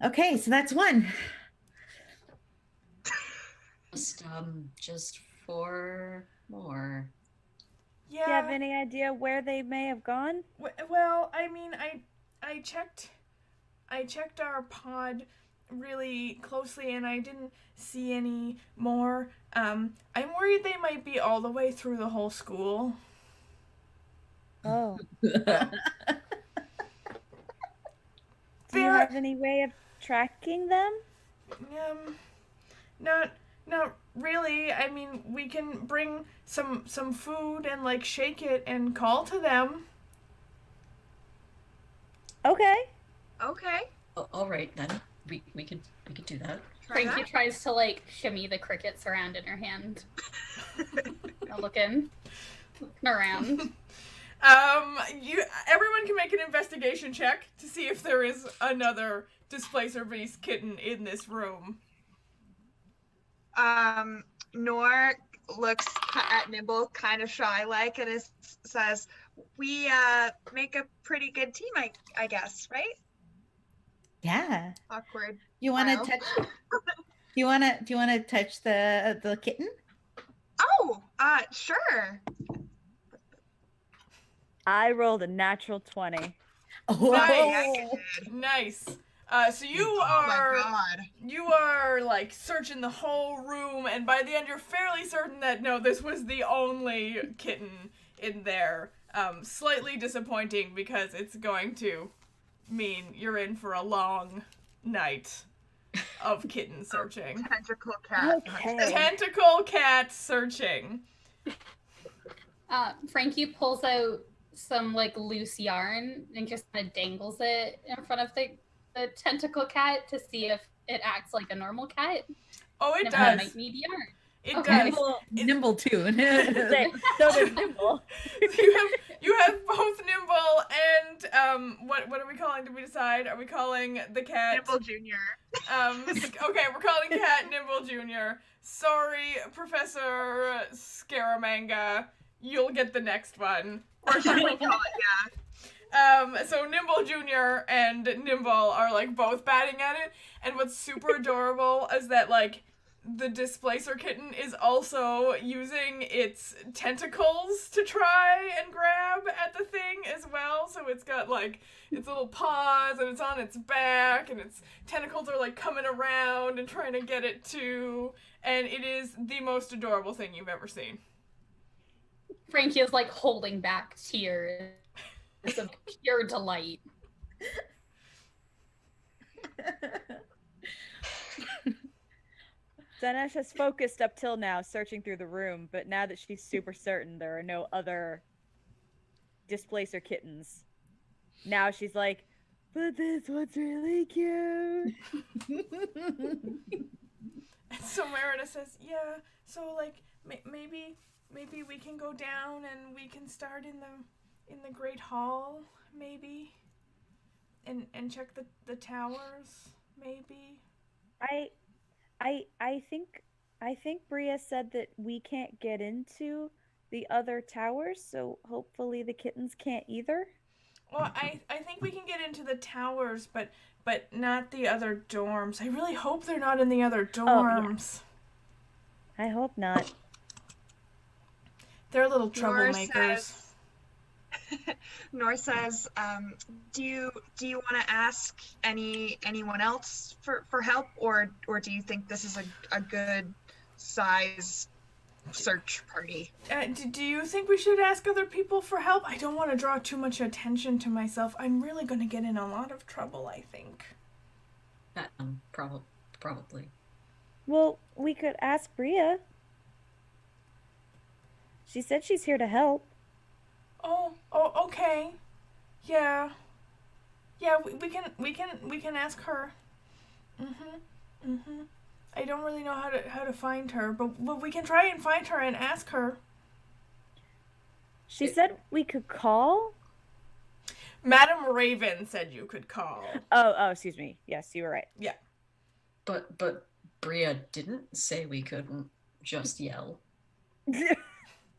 Okay, so that's one. Just 4 more. Yeah. Do you have any idea where they may have gone? Well, I mean, I checked our pod really closely and I didn't see any more. I'm worried they might be all the way through the whole school. Oh. Do you have any way of tracking them? Not really. I mean, we can bring some food and like shake it and call to them. Okay. Okay. Oh, all right then. We could do that. Try Frankie that. tries to like shimmy the crickets around in her hand. Looking around. Everyone can make an investigation check to see if there is another Displacer Beast kitten in this room. Nor looks at Nimble kind of shy like and says, we make a pretty good team, I guess, right? Yeah. Awkward. You want to Wow. touch? Do you want to touch the kitten? Oh, sure. I rolled a natural 20. Oh, Nice. Nice. So you Oh my are god. you are like searching the whole room, and by the end you're fairly certain that no, this was the only kitten in there. Slightly disappointing because it's going to mean you're in for a long night of kitten searching. Tentacle cat. Okay. Tentacle cat searching. Frankie pulls out some like loose yarn and just kind of dangles it in front of the tentacle cat to see if it acts like a normal cat. Oh, it And if does. might need yarn. It Okay. does. Nimble too. So does Nimble. You have both Nimble and what are we calling? Did we decide? Are we calling the cat Nimble Jr. Okay, we're calling cat Nimble Jr. Sorry, Professor Scaramanga. You'll get the next one. Or should we call it, yeah. So Nimble Jr. and Nimble are like both batting at it, and what's super adorable is that like the displacer kitten is also using its tentacles to try and grab at the thing as well. So it's got like its little paws and it's on its back and its tentacles are like coming around and trying to get it too. And it is the most adorable thing you've ever seen. Frankie is like holding back tears of pure delight. Zenesh has focused up till now, searching through the room, but now that she's super certain there are no other displacer kittens, now she's like, but this one's really cute. And so Merida says, yeah, so like maybe we can go down and we can start in the Great Hall, maybe, and check the towers, maybe. I think Bria said that we can't get into the other towers, so hopefully the kittens can't either. Well, I think we can get into the towers, but not the other dorms. I really hope they're not in the other dorms. Oh, yeah. I hope not. They're little troublemakers. Nor says, do you want to ask anyone else for help, or do you think this is a good size search party? Do you think we should ask other people for help? I don't want to draw too much attention to myself. I'm really going to get in a lot of trouble, I think. Probably. Well, we could ask Bria. She said she's here to help. Oh, okay. Yeah, we can ask her. I don't really know how to find her, but we can try and find her and ask her. She said we could call? Madam Raven said you could call. Oh, excuse me. Yes, you were right. Yeah. But Bria didn't say we couldn't just yell.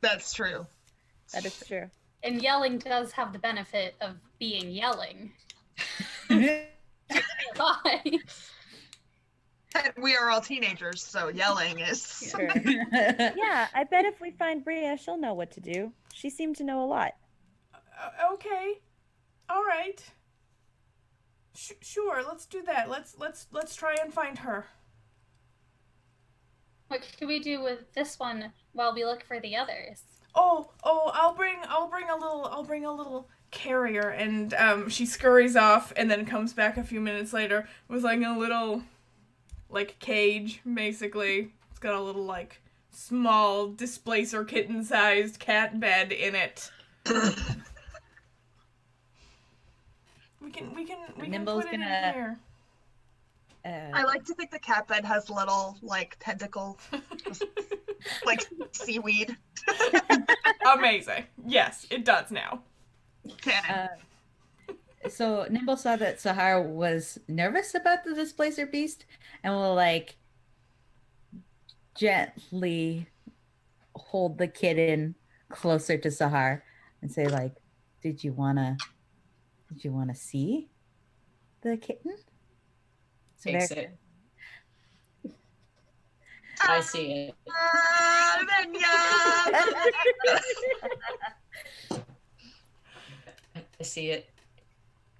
That's true. That is true. And yelling does have the benefit of being yelling. Bye. And we are all teenagers, so yelling is... Sure. Yeah, I bet if we find Bria, she'll know what to do. She seemed to know a lot. Okay. All right. Sure, let's do that. Let's try and find her. What can we do with this one while we look for the others? Oh, I'll bring a little carrier, and she scurries off and then comes back a few minutes later with like a little like cage, basically. It's got a little like small displacer kitten-sized cat bed in it. we can Nimble's put it in gonna- here. I like to think the cat bed has little, like, tentacle, like, seaweed. Amazing. Yes, it does now. Canon. So Nimble saw that Sahar was nervous about the displacer beast and will like gently hold the kitten closer to Sahar and say like, did you wanna see the kitten? So Takes there- it. I see it. I see it.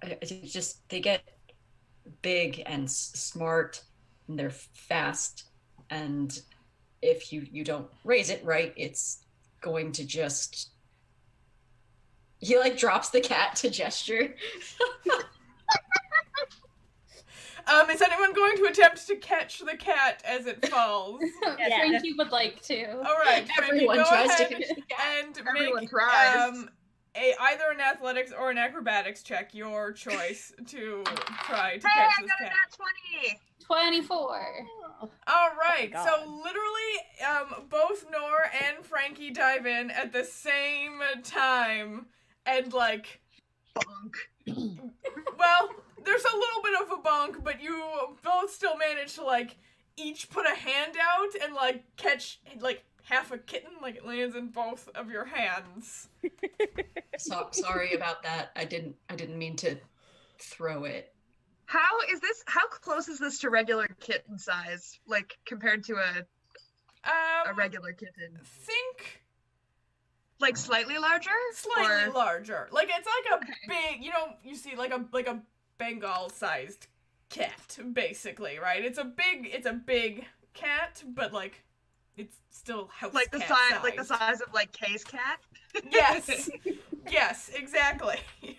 It's just they get big and smart, and they're fast. And if you don't raise it right, it's going to just. He like drops the cat to gesture. Is anyone going to attempt to catch the cat as it falls? Yeah. Frankie would like to. All right, Frankie, Everyone go tries to ahead catch the cat. and Everyone make tries. either an athletics or an acrobatics check, your choice, to try to Hey, catch I this got a cat. nat 20! 24. All right, Oh my so literally, both Nor and Frankie dive in at the same time, and like, Bonk. well, there's a little bit of a bonk, but you both still manage to like each put a hand out and like catch like half a kitten, like it lands in both of your hands. Sorry about that. I didn't mean to throw it. How close is this to regular kitten size, like compared to a regular kitten? Think Like slightly larger? slightly Or- larger. Like it's like a Okay. big, you see like a Bengal sized cat, basically, right? It's a big cat, but like it's still house Like the cat size, like the size of like Kay's cat. Yes. Yes, exactly. Okay.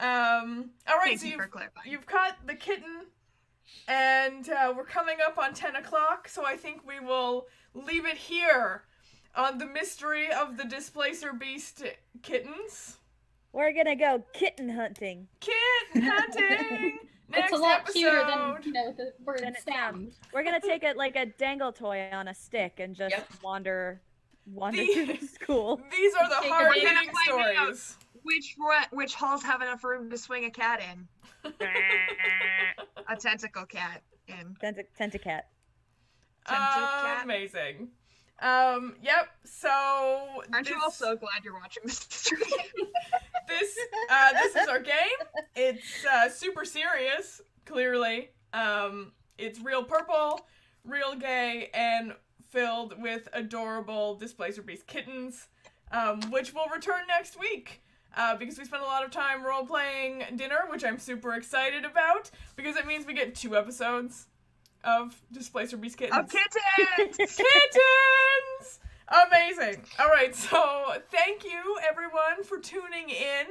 All right, Thank so you for clarifying. you've caught the kitten, and we're coming up on 10 o'clock, so I think we will leave it here on the mystery of the Displacer Beast kittens. We're gonna go kitten hunting. Kitten hunting! Next It's a lot episode. cuter than the word Than it sound. We're gonna take it like a dangle toy on a stick and just Yep. wander The- through the school. These are the Take a hard break. hitting We're gonna find out. stories. Which halls have enough room to swing a cat in? A tentacle cat in. Tentacat. Tentacat. Amazing. Yep, so Aren't you this- all so glad you're watching this stream? this is our game. It's super serious, clearly. It's real purple, real gay, and filled with adorable Displacer Beast kittens, which will return next week. Because we spent a lot of time role-playing dinner, which I'm super excited about, because it means we get 2 episodes of Displacer Beast kittens. Of kittens! Kittens! Amazing. All right, so thank you everyone for tuning in.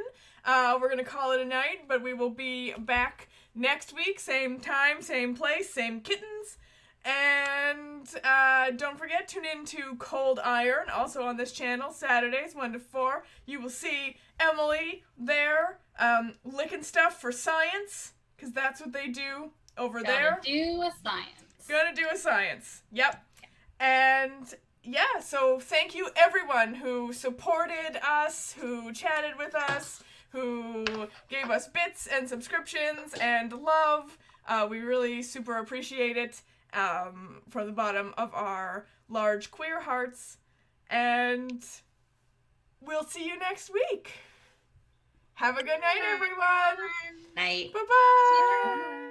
We're gonna call it a night, but we will be back next week, same time, same place, same kittens. And don't forget, tune in to Cold Iron, also on this channel, Saturdays 1 to 4. You will see Emily there, licking stuff for science, because that's what they do over there. Gotta do a science. Gonna do a science. Yep. And yeah, so thank you everyone who supported us, who chatted with us, who gave us bits and subscriptions and love. We really super appreciate it from the bottom of our large queer hearts. And we'll see you next week. Have a good night, everyone. Night. Bye-bye.